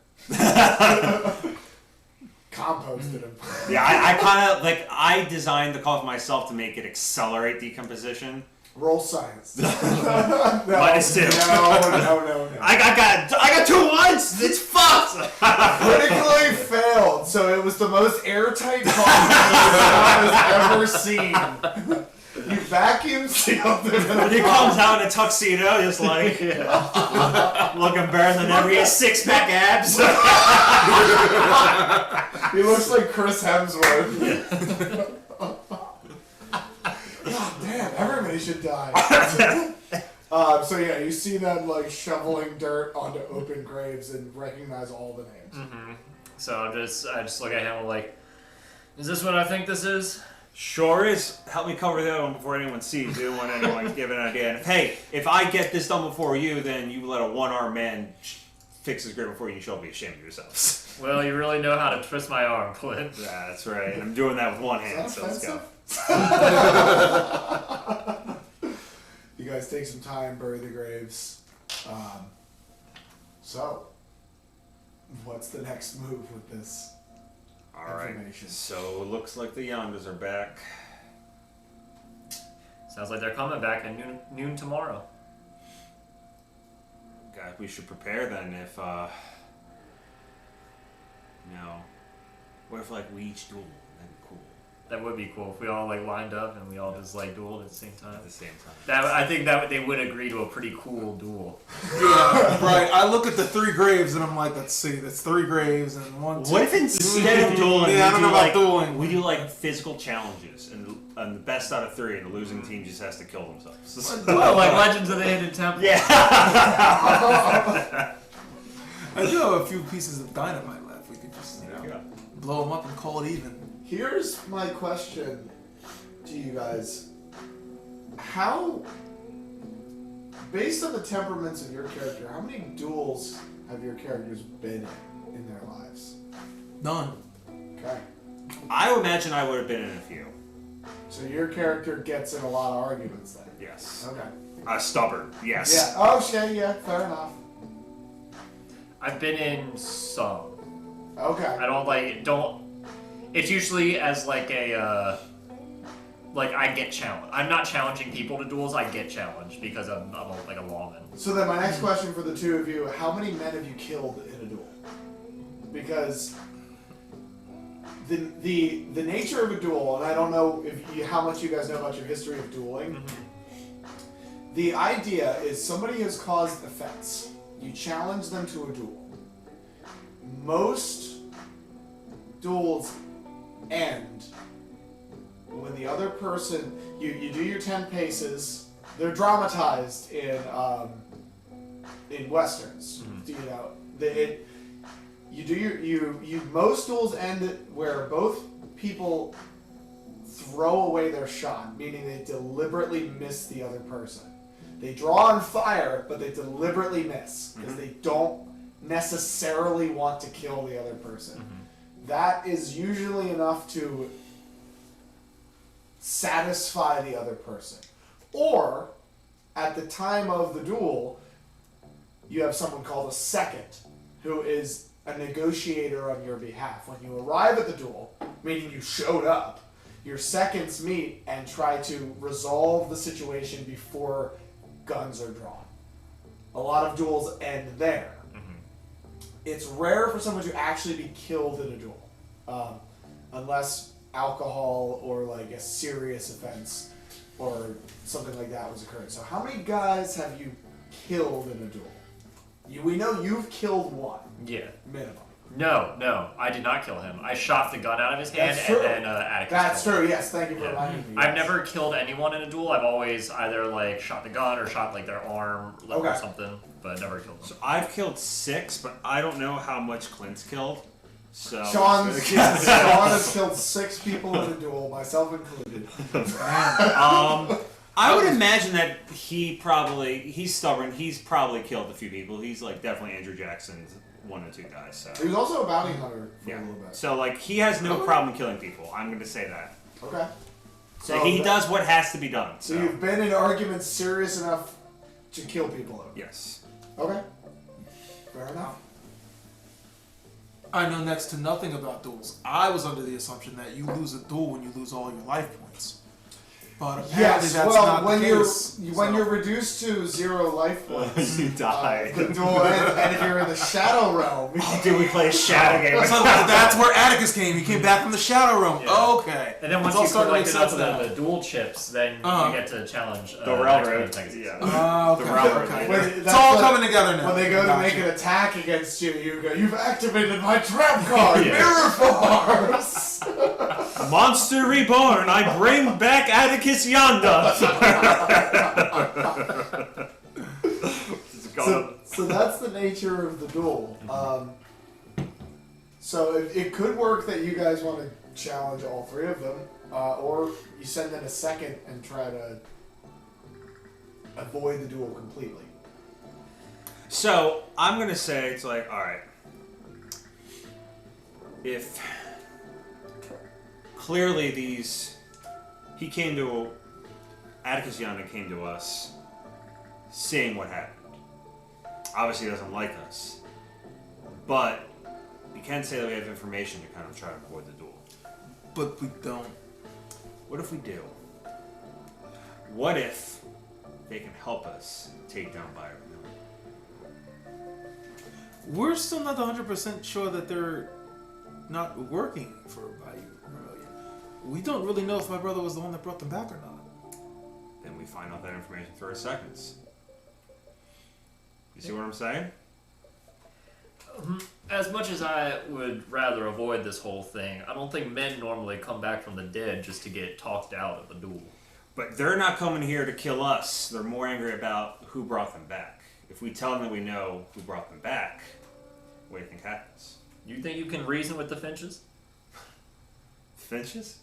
Composted him. Yeah, I kind of like I designed the coffin myself to make it accelerate decomposition. Roll science. No, -2. No. I got 2 ones. It's fucked. Critically failed. So it was the most airtight coffin I've ever seen. You vacuum sealed it. And he comes out in a tuxedo, just like looking better than ever. He has 6-pack abs. He looks like Chris Hemsworth. God damn, everybody should die. So yeah, you see them like shoveling dirt onto open graves and recognize all the names. Mm-hmm. So I just look at him like, is this what I think this is? Sure is. Help me cover the other one before anyone sees. We don't want anyone to give an idea. And if I get this done before you, then you let a one-armed man fix his grave before you. You shall be ashamed of yourselves. Well, you really know how to twist my arm, Clint. Yeah, that's right. And I'm doing that with one hand, Is so that let's go. You guys take some time, bury the graves. So, what's the next move with this? Alright, information? so it looks like the Yondas are back. Sounds like they're coming back at noon tomorrow. God, we should prepare then if, what if, like, we each duel? That'd be cool. That would be cool if we all like lined up and we all just like dueled at the same time. At the same time. I think that they would agree to a pretty cool duel. Yeah, right. I look at the 3 graves and I'm like, let's see, that's 3 graves and 1, 2. What if instead of dueling, Yeah, I don't know about dueling. we do like physical challenges, and the best out of 3, and the losing team just has to kill themselves. Oh, like Legends of the Hidden Temple. Yeah. I do have a few pieces of dynamite left. We could just blow them up and call it even. Here's my question to you guys. How, based on the temperaments of your character, how many duels have your characters been in their lives? None. Okay. I would imagine I would have been in a few. So your character gets in a lot of arguments then? Yes. Okay. Stubborn. Yes. Yeah. Oh, yeah, fair enough. I've been in some. Okay. I don't. It's usually as like a like I get challenged. I'm not challenging people to duels. I get challenged because I'm like a lawman. So then, my next question for the two of you: how many men have you killed in a duel? Because the nature of a duel, and I don't know how much you guys know about your history of dueling. Mm-hmm. The idea is somebody has caused offense. You challenge them to a duel. Most duels end when the other person, you do your 10 paces. They're dramatized in westerns. Mm-hmm. Most duels end where both people throw away their shot, meaning they deliberately miss the other person. They draw and fire, but they deliberately miss because they don't necessarily want to kill the other person. Mm-hmm. That is usually enough to satisfy the other person. Or, at the time of the duel, you have someone called a second, who is a negotiator on your behalf. When you arrive at the duel, meaning you showed up, your seconds meet and try to resolve the situation before guns are drawn. A lot of duels end there. Mm-hmm. It's rare for someone to actually be killed in a duel, unless alcohol or like a serious offense or something like that was occurring. So how many guys have you killed in a duel? We know you've killed one. Yeah. Minimum. No, I did not kill him. I shot the gun out of his hand and then Atticus. That's true, yes, thank you for reminding me. I've never killed anyone in a duel. I've always either like shot the gun or shot like their arm or something, but never killed them. So I've killed 6, but I don't know how much Clint's killed. So Sean has killed 6 people in a duel, myself included. I would imagine that he's stubborn. He's probably killed a few people. He's like definitely Andrew Jackson's 1 or 2 guys. So he was also a bounty hunter for a little bit. So like he has no problem killing people. I'm going to say that. Okay. So he does what has to be done. So you've been in arguments serious enough to kill people over. Yes. Okay. Fair enough. I know next to nothing about duels. I was under the assumption that you lose a duel when you lose all your life points. But apparently that's not the case. When you're reduced to 0 life points, you die. The duel ends, and if you're in the Shadow Realm, do we play a Shadow game? So that's where Atticus came. He came back from the Shadow Realm. Yeah. Okay. And then once you collected up the duel chips, then you get to challenge the railroad. Yeah. The railroad. It's all coming together now. When they go to make an attack against you, you go, "You've activated my trap card, Mirror Force." Monster Reborn, I bring back Atticus Yonda. So that's the nature of the duel. So it could work that you guys want to challenge all 3 of them, or you send in a second and try to avoid the duel completely. So I'm gonna say it's like, all right, if clearly Atticus Yonda came to us seeing what happened. Obviously he doesn't like us. But we can say that we have information to kind of try to avoid the duel. But we don't. What if we do? What if they can help us take down Bayou Vermilion? We're still not 100% sure that they're not working for Bayou Vermilion. We don't really know if my brother was the one that brought them back or not. Then we find out that information for 2 seconds. You see what I'm saying? As much as I would rather avoid this whole thing, I don't think men normally come back from the dead just to get talked out of a duel. But they're not coming here to kill us. They're more angry about who brought them back. If we tell them that we know who brought them back, what do you think happens? You think you can reason with the Finches? Finches?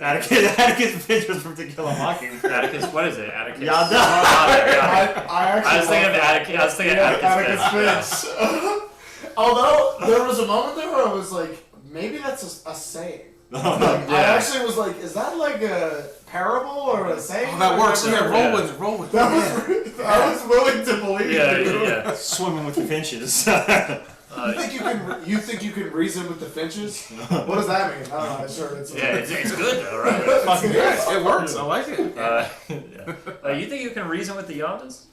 Atticus Finches from To Kill a Mockingbird. Atticus, what is it? Atticus. Yonda. I was thinking of Atticus Finch. Although there was a moment there where I was like, maybe that's a saying. I actually was like, is that like a parable or a saying? Oh, that works. Yeah, roll with it. I was willing to believe it. Yeah. Swimming with the Finches. You think you can reason with the finches? What does that mean? I don't know. Sure, it's it's good though, right? It's fucking good. It works. I like it. You think you can reason with the Yondas?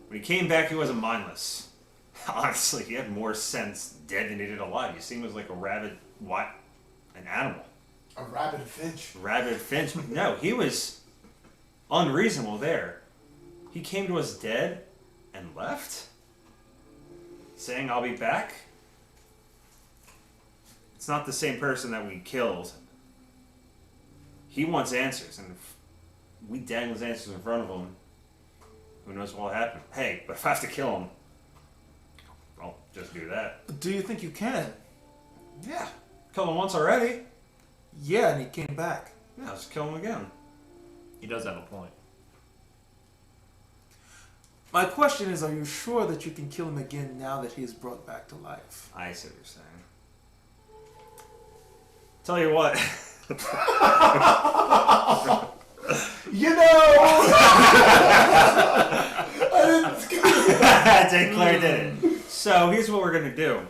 When he came back, he wasn't mindless. Honestly, he had more sense dead than he did alive. He seemed like a rabid, an animal. A rabid finch. Rabid finch. No, he was unreasonable there. He came to us dead and left, saying, "I'll be back." It's not the same person that we killed. He wants answers, and if we dangle his answers in front of him, who knows what will happen. Hey, but if I have to kill him, I'll just do that. Do you think you can? Yeah. Killed him once already. Yeah, and he came back. Yeah, let's kill him again. He does have a point. My question is, are you sure that you can kill him again now that he is brought back to life? I see what you're saying. Tell you what. You know! I Dave Claire did it. So here's what we're gonna do.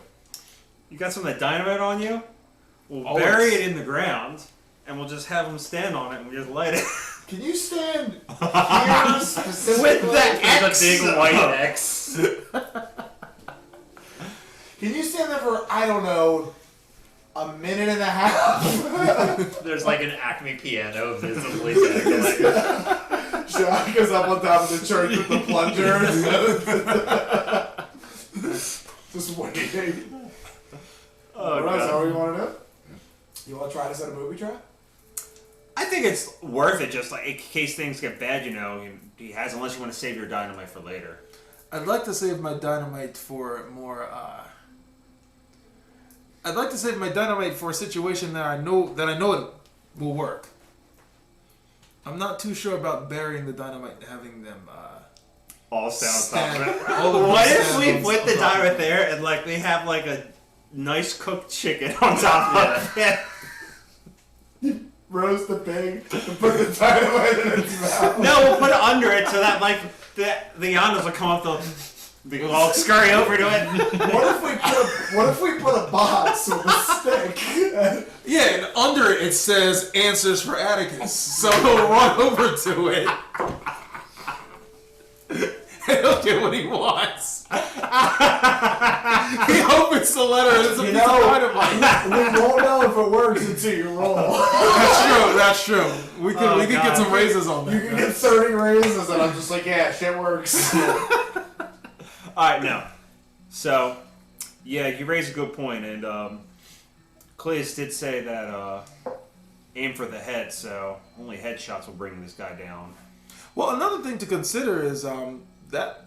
You got some of that dynamite on you? We'll bury it in the ground, and we'll just have them stand on it, and we just light it. Can you stand here specifically? With the X. The big white X. Can you stand there for, I don't know, a minute and a half? There's like an Acme piano visibly dangling. Jacques goes up on top of the church with the plunger. Just waiting. Oh, Is that God. what you want to do? You want to try to set a movie trap? I think it's worth it, just like in case things get bad, he has, unless you want to save your dynamite for later. I'd like to save my dynamite for more. I'd like to save my dynamite for a situation that I know it will work. I'm not too sure about burying the dynamite and having them All stand on top of it. all of them What if stand we on put the top of dynamite there and like they have like a nice cooked chicken on top of it? Roast the pig and put the dynamite in its mouth. No, we'll put it under it so that like the Yondas will come up, they'll all scurry over to it. What if we put a box with a stick? Yeah, and under it says "Answers for Atticus," so he'll run over to it. And he'll get what he wants. He opens the letter and it's a piece of dynamite. We won't know if it works until you roll. That's true. We could get some raises on that. You can get 30 raises, and I'm just like, yeah, shit works. Alright, now. So, yeah, you raise a good point, and Cleus did say that aim for the head, so only headshots will bring this guy down. Well, another thing to consider is that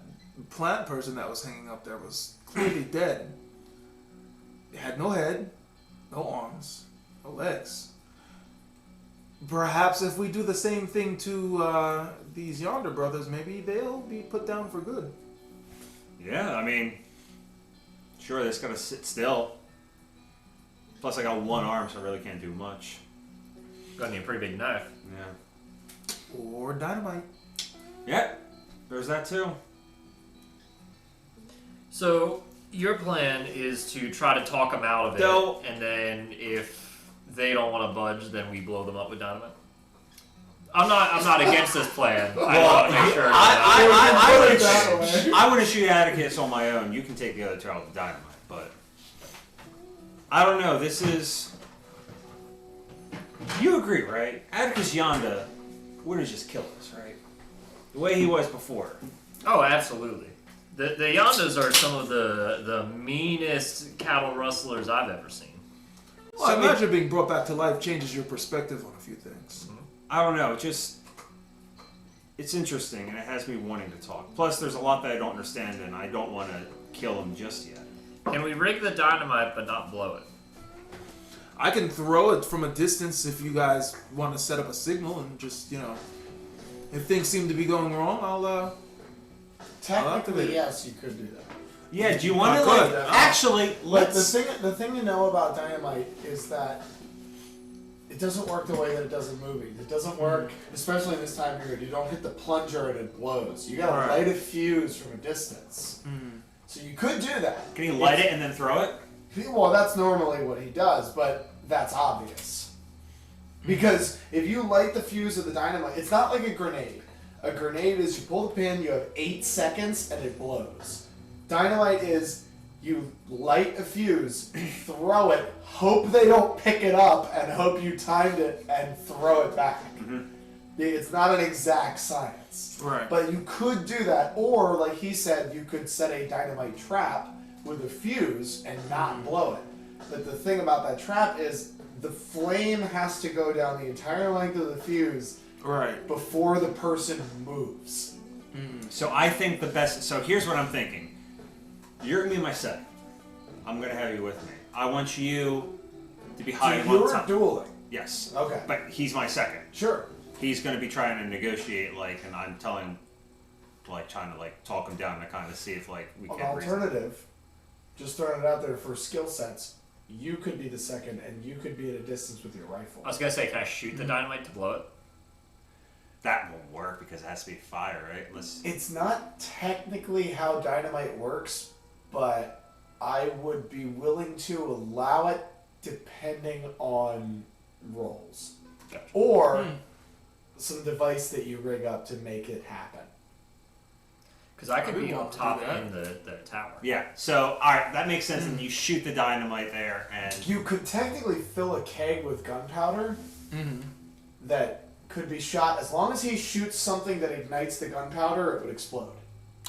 plant person that was hanging up there was clearly dead. It had no head, no arms, no legs. Perhaps if we do the same thing to these Yonda brothers, maybe they'll be put down for good. Yeah, I mean, sure, they just gotta sit still. Plus, I got one arm, so I really can't do much. Got me a pretty big knife. Yeah. Or dynamite. Yeah, there's that too. So your plan is to try to talk them out of it, No. and then if they don't want to budge, then we blow them up with dynamite. I'm not against this plan. I want to make sure. I want to shoot Atticus on my own. You can take the other two out with dynamite, but I don't know. This is. You agree, right? Atticus Yonda wouldn't just kill us, right? The way he was before. Oh, absolutely. The Yondas are some of the meanest cattle rustlers I've ever seen. Well, I imagine being brought back to life changes your perspective on a few things. I don't know. It's interesting, and it has me wanting to talk. Plus, there's a lot that I don't understand, and I don't want to kill him just yet. Can we rig the dynamite but not blow it? I can throw it from a distance if you guys want to set up a signal and just, if things seem to be going wrong, I'll Technically, yes, you could do that. Yeah, do you want to good. actually? But Let's. the thing to know about dynamite is that it doesn't work the way that it does in movies. It doesn't work, especially in this time period. You don't hit the plunger and it blows. You gotta Right. light a fuse from a distance. So you could do that. Can he light it and then throw it? Well, that's normally what he does, but that's obvious. Because if you light the fuse of the dynamite, it's not like a grenade. A grenade is you pull the pin, you have 8 seconds, and it blows. Dynamite is you light a fuse, throw it, hope they don't pick it up, and hope you timed it and throw it back. It's not an exact science. Right. But you could do that, or like he said, you could set a dynamite trap with a fuse and not blow it. But the thing about that trap is the flame has to go down the entire length of the fuse before the person moves. So I think the best. So here's what I'm thinking. You're gonna be my second. I'm gonna have you with me. I want you to be high So on you're top. dueling. Yes. Okay. But he's my second. Sure. He's gonna be trying to negotiate, like, and I'm telling, like, trying to like talk him down to kind of see if like we An can. alternative, just throwing it out there for skill sets, you could be the second and you could be at a distance with your rifle. I was gonna say, can I shoot the dynamite to blow it? That won't work because it has to be fire, right? It's not technically how dynamite works, but I would be willing to allow it depending on rolls. Gotcha. Or some device that you rig up to make it happen. Because I could I would be on want to top do that. in the tower. Yeah. So all right, that makes sense. And you shoot the dynamite there, and You could technically fill a keg with gunpowder that could be shot. As long as he shoots something that ignites the gunpowder, it would explode.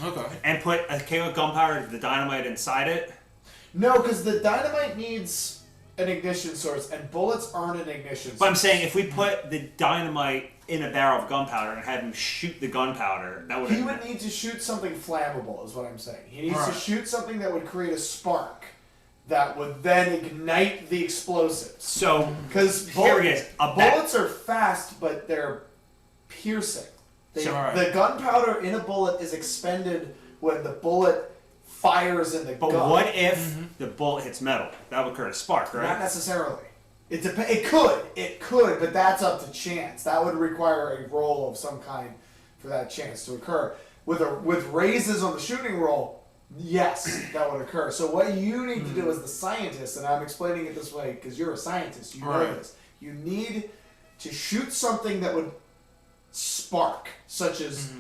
Okay. and put a can of gunpowder, the dynamite inside it. No, because the dynamite needs an ignition source, and bullets aren't an ignition source. But I'm saying if we put the dynamite in a barrel of gunpowder and have him shoot the gunpowder, that would. He would need to shoot something flammable, is what I'm saying. He needs to shoot something that would create a spark that would then ignite the explosives. So Because here it is. bullets are fast, but they're piercing. The gunpowder in a bullet is expended when the bullet fires in the gun. But what if the bullet hits metal? That would create a spark, right? Not necessarily. It could, but that's up to chance. That would require a roll of some kind for that chance to occur. With raises on the shooting roll, yes, that would occur. So what you need to do as the scientist, and I'm explaining it this way because you're a scientist, you know this. You need to shoot something that would spark, such as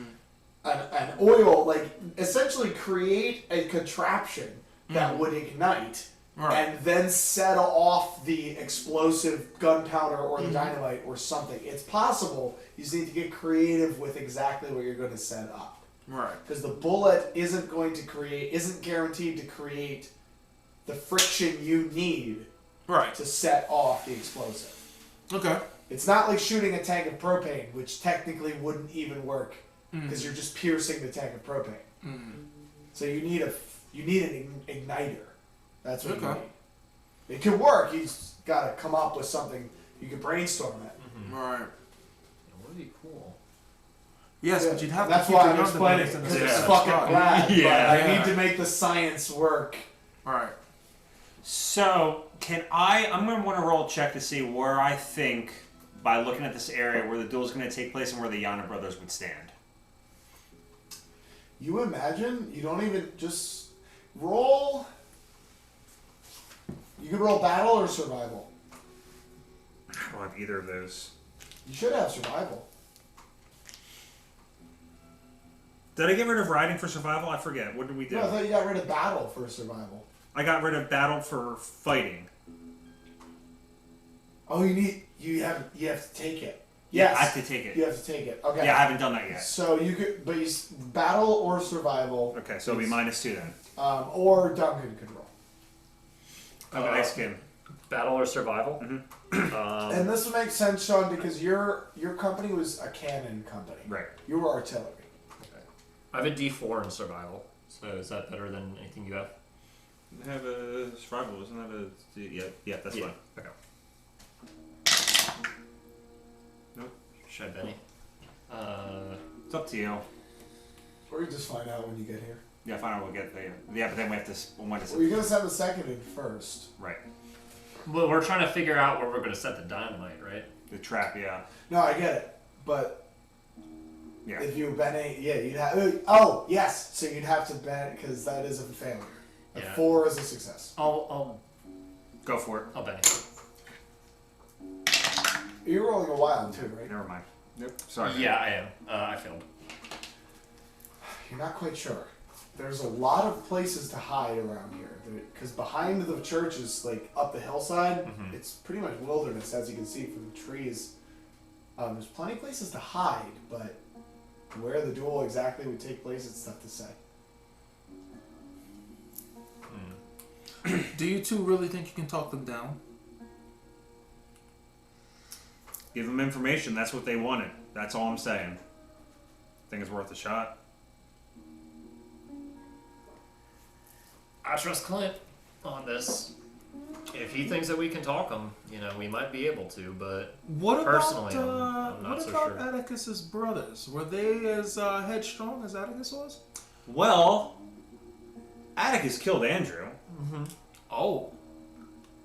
an oil, like essentially create a contraption that would ignite. And then set off the explosive gunpowder or the dynamite or something. It's possible. You just need to get creative with exactly what you're going to set up. Right. Because the bullet isn't guaranteed to create the friction you need to set off the explosive. Okay. It's not like shooting a tank of propane, which technically wouldn't even work because you're just piercing the tank of propane. So you need an igniter. That's what you need. It could work. You just gotta come up with something. You can brainstorm it. Right. It would be cool. Yes, but you'd have That's to keep why the I'm explaining it, underneath because and it's the fucking sky. bad. Yeah. But I need to make the science work. Right. So I'm going to want to roll a check to see where I think, by looking at this area, where the duel is going to take place and where the Yonda Brothers would stand. You imagine? You don't even just roll. You could roll battle or survival. I don't have either of those. You should have survival. Did I get rid of riding for survival? I forget. What did we do? No, I thought you got rid of battle for survival. I got rid of battle for fighting. Oh, you have to take it. Yeah, Yes, I have to take it. You have to take it. Okay. Yeah, I haven't done that yet. So you could, battle or survival. Okay, so it'll be -2 then. Or Duncan could roll. Okay, ice skin. Battle or survival? And this would make sense, Sean, because your company was a cannon company. Right. You were artillery. I have a D4 in survival. So is that better than anything you have? I have a survival, isn't that a... Yeah, that's fine. Okay. Nope. Should I Benny? It's up to you. Or you just find out when you get here. Yeah, find out we'll get there. Yeah, but then we have to... Well, you're going to send the second in first. Right. Well, we're trying to figure out where we're going to set the dynamite, right? The trap, yeah. No, I get it. But Yeah. If you bane, you'd have. Oh, yes. So you'd have to bane because that is a failure. A Yeah. 4 is a success. I'll Go for it. bang. You're rolling a wild too, right? Never mind. Nope. Sorry. Yeah, I am. I failed. You're not quite sure. There's a lot of places to hide around here. Because behind the church is like up the hillside. Mhm. It's pretty much wilderness, as you can see from the trees. There's plenty of places to hide, but where the duel exactly would take place, it's tough to say. Do you two really think you can talk them down? Give them information. That's what they wanted. That's all I'm saying. Think it's worth a shot. I trust Clint on this. If he thinks that we can talk them, we might be able to. But What personally, about I'm not what so about sure. Atticus's brothers? Were they as headstrong as Atticus was? Well, Atticus killed Andrew. Oh,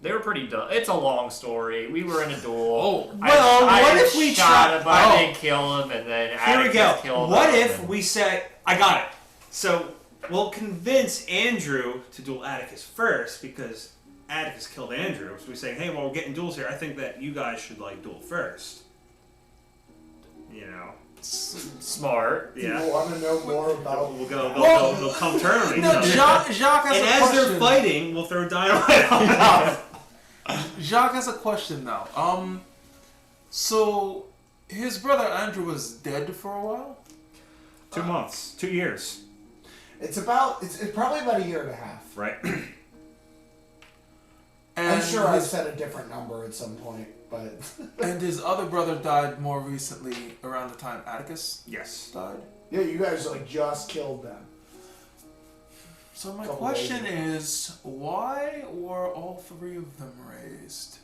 they were pretty dumb. It's a long story. We were in a duel. Oh, well, I what if we shot try- him, but I Oh. didn't kill him, and then Here we Atticus go. killed What him, if and- we say, I got it. So we'll convince Andrew to duel Atticus first because Atticus killed Andrew. So we say, hey, while we're getting duels here, I think that you guys should duel first. smart? Yeah. You want to know more about? We'll go. Well, They'll come turn on each no, other. Jacques has And a as question. they're fighting, we'll throw dynamite on them. Jacques has a question now. So his brother Andrew was dead for a while. 2 months, 2 years, It's probably about a year and a half. right? And I'm sure I've his, said a different number at some point, but and his other brother died more recently around the time Atticus Yes. died. yeah, you guys just killed them. So my Couple question days is, why were all three of them raised?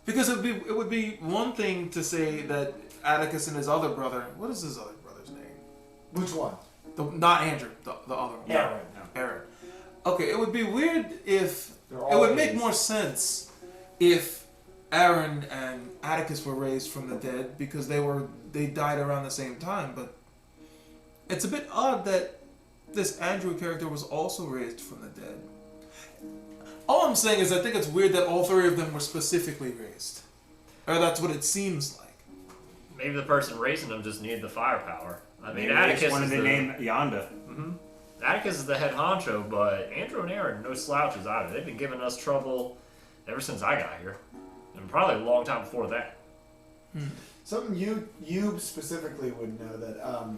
Because it would be one thing to say that Atticus and his other brother. What is his other brother's name? Which one? Not Andrew. The other one. Aaron. Aaron. Okay, it would be weird if They're it all would make raised. more sense if Aaron and Atticus were raised from the dead because they died around the same time. But it's a bit odd that this Andrew character was also raised from the dead. All I'm saying is I think it's weird that all three of them were specifically raised, or that's what it seems like. Maybe the person raising them just needed the firepower. I mean, Maybe they Atticus just wanted is to the name Yonda. Atticus is the head honcho, but Andrew and Aaron, no slouches either. They've been giving us trouble ever since I got here, and probably a long time before that. Something you specifically would know that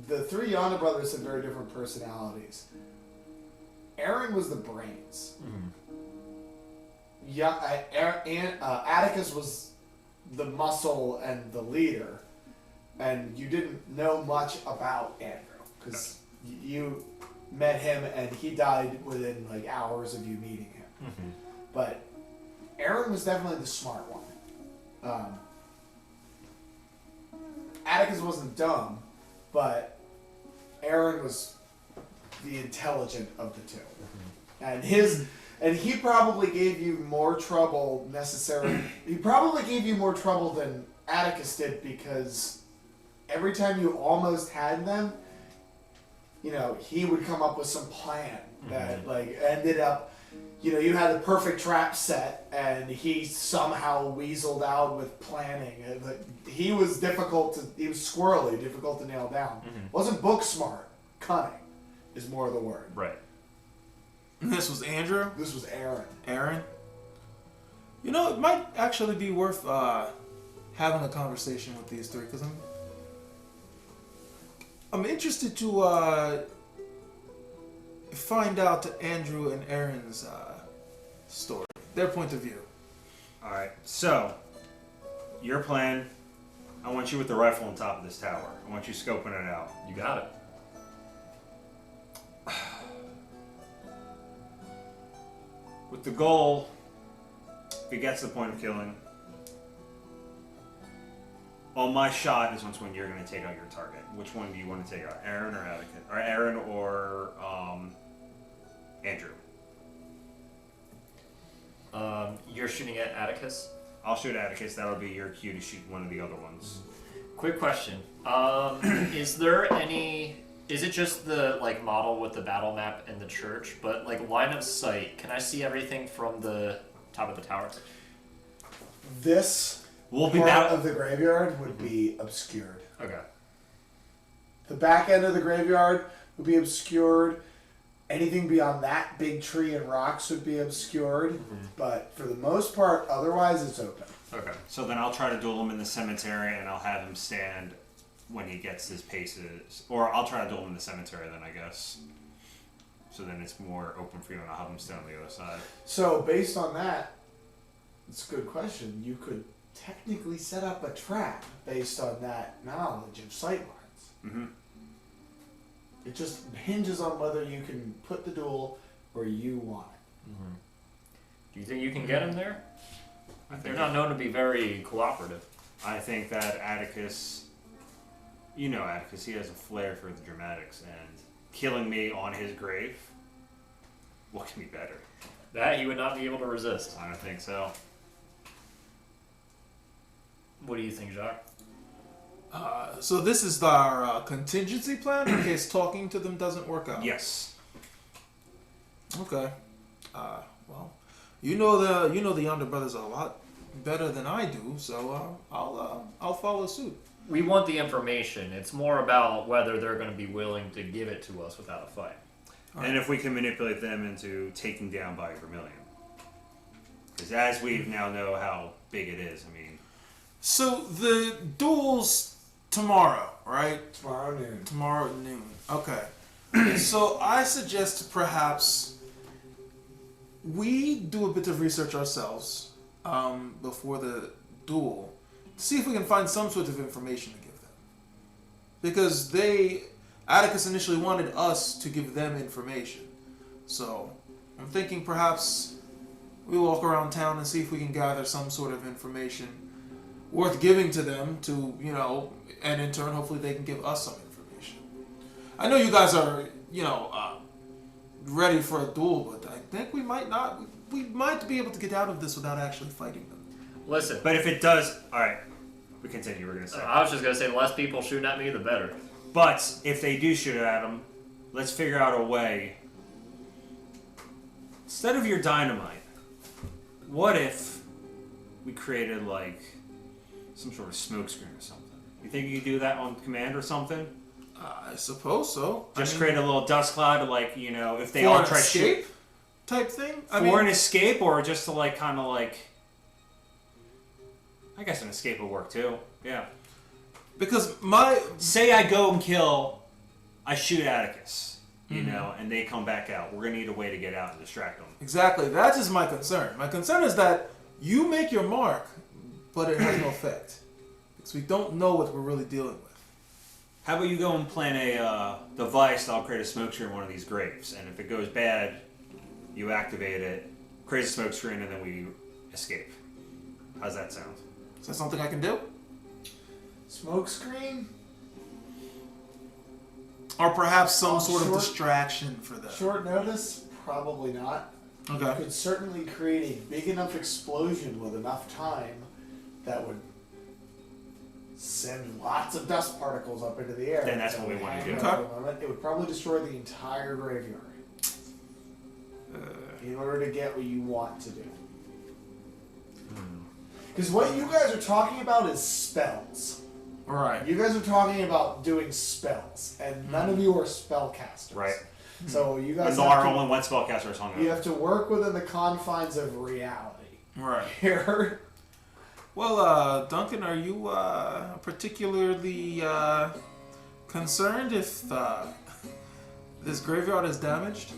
the three Yonda brothers had very different personalities. Aaron was the brains. Atticus was the muscle and the leader, and you didn't know much about Andrew because you met him and he died within hours of you meeting him. But Aaron was definitely the smart one. Atticus wasn't dumb, but Aaron was the intelligent of the two. And he probably gave you more trouble he probably gave you more trouble than Atticus did because every time you almost had them, he would come up with some plan that ended up, you had the perfect trap set and he somehow weaseled out with planning. He was squirrely, difficult to nail down. Wasn't book smart, cunning is more the word. Right. And this was Andrew. This was Aaron. Aaron. It might actually be worth having a conversation with these three because I'm interested to find out Andrew and Aaron's story, their point of view. All right. So, your plan. I want you with the rifle on top of this tower. I want you scoping it out. You got it. With the goal, if he gets to the point of killing, my shot is when you're going to take out your target. Which one do you want to take out, Aaron or Atticus? Or Aaron or Andrew? You're shooting at Atticus? I'll shoot Atticus. That'll be your cue to shoot one of the other ones. Quick question. Is there any... Is it just the model with the battle map and the church? But line of sight, can I see everything from the top of the tower? This part of the graveyard would be obscured. Okay. The back end of the graveyard would be obscured. Anything beyond that big tree and rocks would be obscured. Mm-hmm. But for the most part, otherwise it's open. Okay. So then I'll try to duel him in the cemetery, and I'll have him stand when he gets his paces. Or I'll try to duel him in the cemetery then, I guess. So then it's more open for you, and I'll have him stand on the other side. So based on that, it's a good question. You could technically set up a trap based on that knowledge of sight lines. Mm-hmm. It just hinges on whether you can put the duel where you want it. Mm-hmm. Do you think you can get him there? They're think not known to be very cooperative. I think that Atticus, you know Atticus, he has a flair for the dramatics, and killing me on his grave, what can be better? That he would not be able to resist. I don't think so. What do you think, Jacques? So this is our contingency plan in case talking to them doesn't work out. Yes. Okay. Well, you know the Yonda Brothers a lot better than I do, so I'll follow suit. We want the information. It's more about whether they're going to be willing to give it to us without a fight. And if we can manipulate them into taking down by Vermilion. Because as we now know how big it is, I mean... So the duel's tomorrow, right? Tomorrow Tomorrow at noon. Okay. So I suggest perhaps we do a bit of research ourselves before the duel to see if we can find some sort of information to give them. Because Atticus initially wanted us to give them information. So I'm thinking perhaps we walk around town and see if we can gather some sort of information worth giving to them to, and in turn, hopefully they can give us some information. I know you guys are, ready for a duel, but I think we might be able to get out of this without actually fighting them. Listen. But if it does... Alright, we continue, we're going to say. I was just going to say, the less people shooting at me, the better. But if they do shoot at him, let's figure out a way. Instead of your dynamite, what if we created, some sort of smoke screen or something? You think you could do that on command or something? I suppose so. Just create a little dust cloud to, if they for all an try to escape shoot. type thing? For an escape, or just to, I guess an escape would work, too. Yeah. Because Say I go and kill... I shoot Atticus, and they come back out. We're going to need a way to get out and distract them. Exactly. That is my concern. My concern is that you make your mark, but it has no effect. Because we don't know what we're really dealing with. How about you go and plan a device that'll create a smoke screen in one of these graves, and if it goes bad, you activate it, create a smoke screen, and then we escape. How's that sound? Is that something I can do? Smoke screen? Or perhaps some sort of distraction for them. Short notice? Probably not. Okay. You could certainly create a big enough explosion with enough time that would send lots of dust particles up into the air. Then that's what we want to do. It would probably destroy the entire graveyard in order to get what you want to do. Because what you guys are talking about is spells. Right. You guys are talking about doing spells, and none of you are spellcasters. Right. So you guys only one spellcaster is hung you have to work within the confines of reality. Right. Here. Well, Duncan, are you particularly concerned if this graveyard is damaged?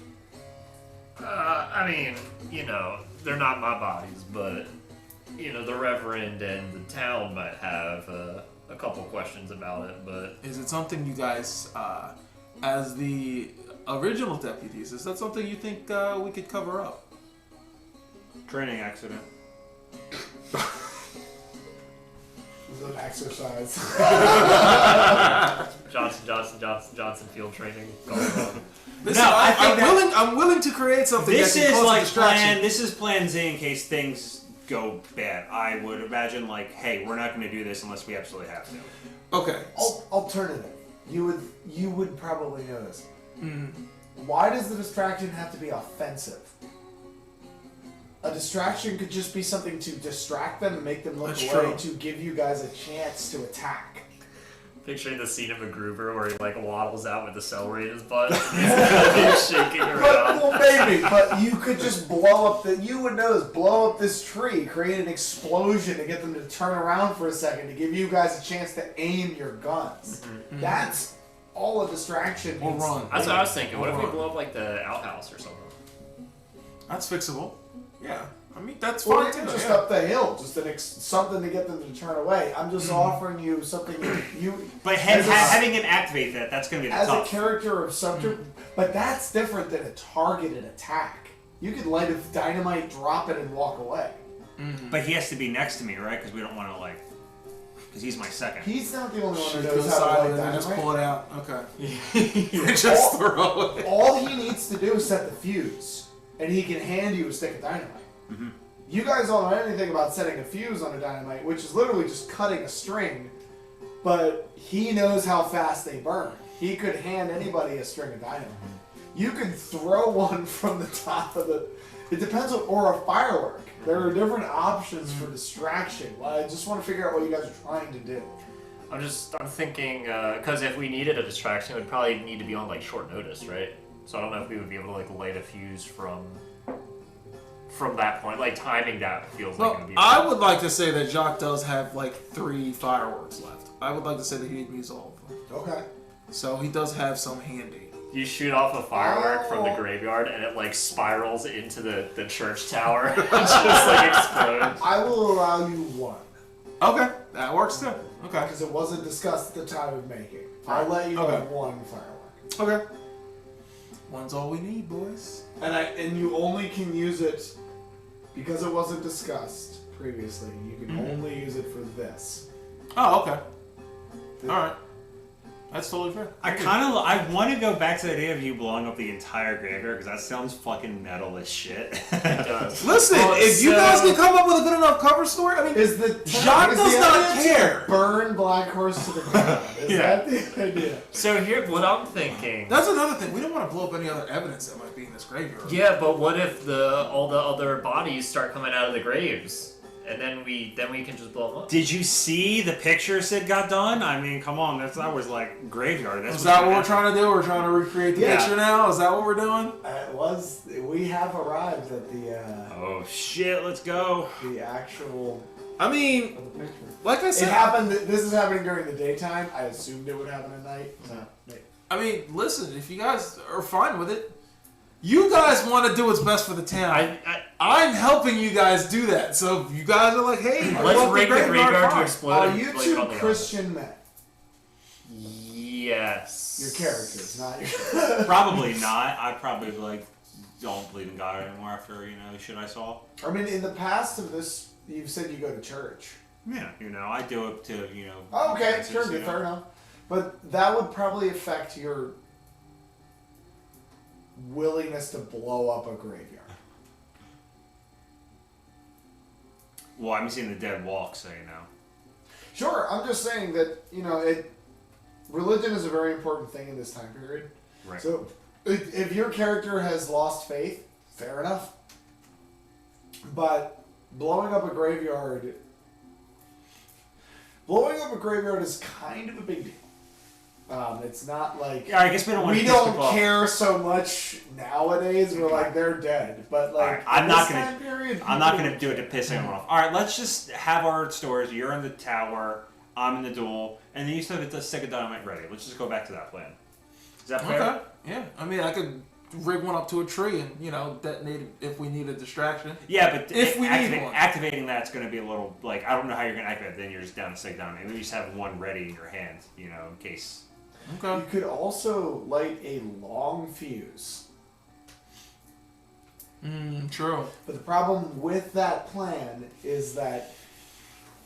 They're not my bodies, but, the Reverend and the town might have a couple questions about it, but... Is it something you guys, as the original deputies, is that something you think we could cover up? Training accident. It was an exercise. Johnson field training. Listen, I'm willing to create something. This that can is cause a like distraction. plan. This is plan Z in case things go bad. I would imagine like, hey, we're not going to do this unless we absolutely have to. Okay. Alternative. You would probably know this. Mm. Why does the distraction have to be offensive? A distraction could just be something to distract them and make them look That's away true. to give you guys a chance to attack. Picturing the scene of MacGruber where he like waddles out with the celery in his butt. He's shaking around. Well, maybe, but you could just blow up you would know this, blow up this tree, create an explosion to get them to turn around for a second to give you guys a chance to aim your guns. Mm-hmm. That's all a distraction Or means. run. That's what I was thinking. What if we Or blow up like the outhouse or something? That's fixable. Yeah. I mean, that's Or fine even too. just yeah. up the hill, just something to get them to turn away. I'm just offering you something you. But as a- having him activate that's going to be the as tough. a character of subject, but that's different than a targeted attack. You could light a dynamite, drop it, and walk away. But he has to be next to me, right? Because we don't want to like, because he's my second. He's not the only one who Shoot knows to the how to side light and then just pull dynamite. it out. Okay. Just throw it. All he needs to do is set the fuse, and he can hand you a stick of dynamite. Mm-hmm. You guys don't know anything about setting a fuse on a dynamite, which is literally just cutting a string, but he knows how fast they burn. He could hand anybody a string of dynamite. You could throw one from the top of the... It depends on... Or a firework. There are different options for distraction. Well, I just want to figure out what you guys are trying to do. I'm thinking, because if we needed a distraction, it would probably need to be on like short notice, right? So I don't know if we would be able to like light a fuse from that point. Like timing that feels like Well, it'd be. I would like to say that Jacques does have like 3 fireworks left. I would like to say that he didn't use all of them. Okay. So he does have some handy. You shoot off a firework from the graveyard and it like spirals into the church tower. It just like explodes. I will allow you one, Okay, that works too. Okay. because it wasn't discussed at the time of making. I'll let you Okay. have one firework. Okay. One's all we need, boys. And you only can use it because it wasn't discussed previously. You can only use it for this. Oh, okay. All right. That's totally fair. I want to go back to the idea of you blowing up the entire graveyard because that sounds fucking metal as shit. It does. Listen, Well, if you so- guys can come up with a good enough cover story, I mean, Is the Jacques is does the not idea to care. burn Black Horse to the ground? Is Yeah. that the idea? So here, what I'm thinking. that's another thing. We don't want to blow up any other evidence that might be in this graveyard. Yeah, but what if all the other bodies start coming out of the graves, and then we can just blow them up? Did you see the picture Sid got done? I mean, come on, that was like graveyard. Is that what we're trying to do? We're trying to recreate the Yeah. picture now? Is that what we're doing? We have arrived at Oh shit, let's go. the actual I mean, of the picture. like I It said, happened. This is happening during the daytime. I assumed it would happen at night. So. I mean, listen, if you guys are fine with it, you guys want to do what's best for the town. I'm helping you guys do that. So if you guys are like, hey, Let's rig the graveyard to fine. explode. Are and you blame it two on the Christian men? Yes. Your characters, not your. Probably not. I probably like don't believe in God anymore after the shit I saw. I mean, in the past of this, you've said you go to church. Yeah, I do it to Oh, okay, dances, sure, fair enough. But that would probably affect your willingness to blow up a graveyard. Well, I haven't seen the dead walk, so Sure, I'm just saying that religion is a very important thing in this time period. Right. So, if your character has lost faith, fair enough. But blowing up a graveyard is kind of a big deal. It's not like Yeah, I guess we don't want we to piss don't people off. care so much nowadays. We're like they're dead, but like Alright, I'm in not this gonna- time period, I'm not people- going to do it to piss anyone off. All right, let's just have our stories. You're in the tower, I'm in the duel, and then you still get the stick of dynamite ready. Let's just go back to that plan. Is that fair? Okay. Yeah. I mean, I could rig one up to a tree and detonate it if we need a distraction. Yeah, but If we need one. activating that's going to be a little like I don't know how you're going to activate it. Then you're just down to stick dynamite. Maybe you just have one ready in your hand, in case. Okay. You could also light a long fuse. True. But the problem with that plan is that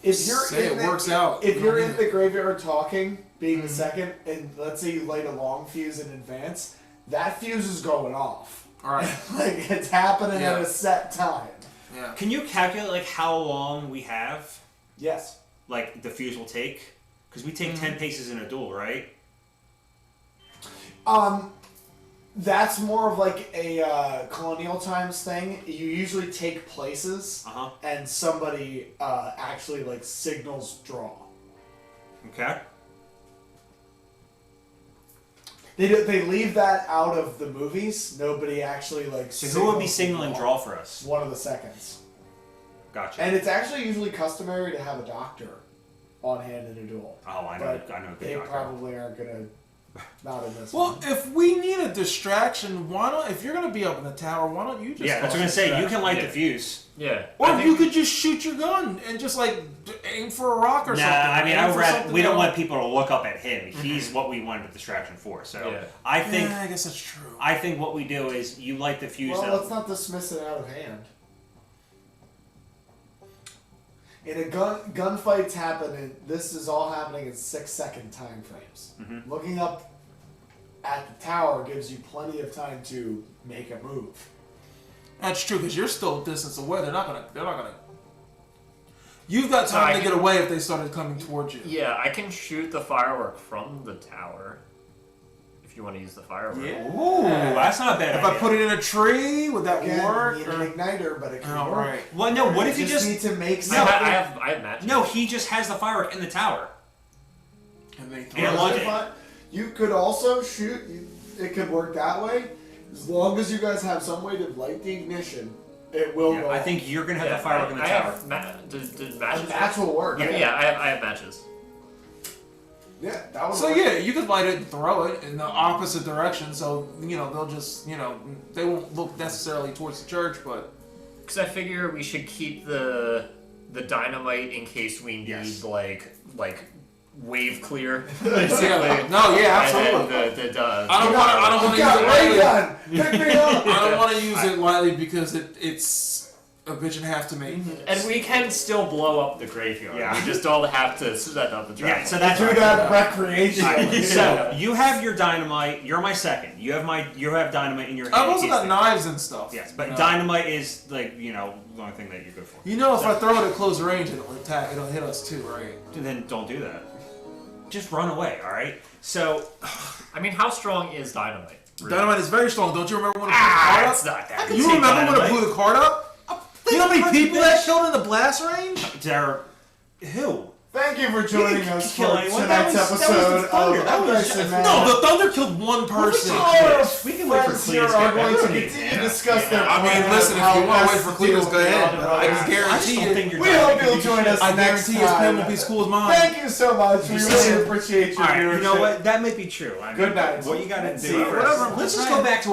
if you're Say in it the, works out. if We you're don't in need the graveyard talking, being the second, and let's say you light a long fuse in advance, that fuse is going off. All right. Like it's happening Yeah. at a set time. Yeah. Can you calculate like how long we have? Yes. Like the fuse will take? Because we take 10 paces in a duel, right? That's more of like a colonial times thing. You usually take places, and somebody actually like signals draw. Okay. They leave that out of the movies. Nobody actually like. So who would be signaling draw for us? One of the seconds. Gotcha. And it's actually usually customary to have a doctor on hand in a duel. Oh, I know. But I know. they probably aren't gonna. Not in this Well, one. if we need a distraction, why don't? If you're gonna be up in the tower, why don't you just? Yeah, that's what I'm gonna say. You can light the fuse. Yeah. Or if you could just shoot your gun and just like aim for a rock or something. I mean, Aim for something we don't else. want people to look up at him. He's what we wanted the distraction for. So I think. Yeah, I guess that's true. I think what we do is you light the fuse. Well, let's not dismiss it out of hand. In a gunfights happen, and this is all happening in 6-second time frames. Looking up at the tower gives you plenty of time to make a move. That's true because you're still a distance away. They're not gonna. You've got time to get away if they started coming towards you. Yeah, I can shoot the firework from the tower. If you want to use the firework. Yeah. Ooh, that's not a bad If idea. I put it in a tree, would that Again, work? you need an igniter, but it can work. Right. Well, no. What if you just need to make I something? have matches. No, he just has the firework in the tower. And they Yeah, throw launch it. it. You could also shoot. It could work that way, as long as you guys have some way to light the ignition. It will go. I think you're gonna have the firework in the I tower. have did matches. That's what works. Yeah, I have matches. Yeah, that would So work. yeah, you could light it and throw it in the opposite direction. So they'll just they won't look necessarily towards the church, but Because I figure we should keep the dynamite in case we need like wave clear. Basically. No, yeah, absolutely. And then I don't want to use it ray lightly. gun. Pick me up. I don't want to use it lightly because it's a bitch and a half to me. and we can still blow up the graveyard. Yeah. We just don't have to set up the trap. Yeah, so that's Do that recreation. Alright, so you have your dynamite. You're my second. You have dynamite in your hand. I've also in got case knives and stuff. Yes, but dynamite is like the only thing that you're good for. If I throw it at close range, it'll attack. It'll hit us too, right? Then don't do that. Just run away. All right. So I mean, how strong is dynamite? Really? Dynamite is very strong. Don't you remember when it blew the card up? It's not that. You remember when it blew the card up? You know how many people that killed in the blast range? there, who? Thank you for joining us for kill anyone. tonight's That was the episode Thunder. of That was Aggressive just- Man. No, the Thunder killed one person. Our We can wait for friends here Cletus to are get going to back. continue to Yeah. discuss their I mean, plan listen, of if how you want to best wait for to deal Cletus, with go the ahead. Yonda I Brothers. can guarantee don't you. think you're We done. hope you'll join us I next guarantee his pen time. will be as cool as mine. Thank you so much. We really appreciate your All right. viewership. You know what? That might be true. I mean, Good night. What you got to See do? you. Whatever. Let's just go back to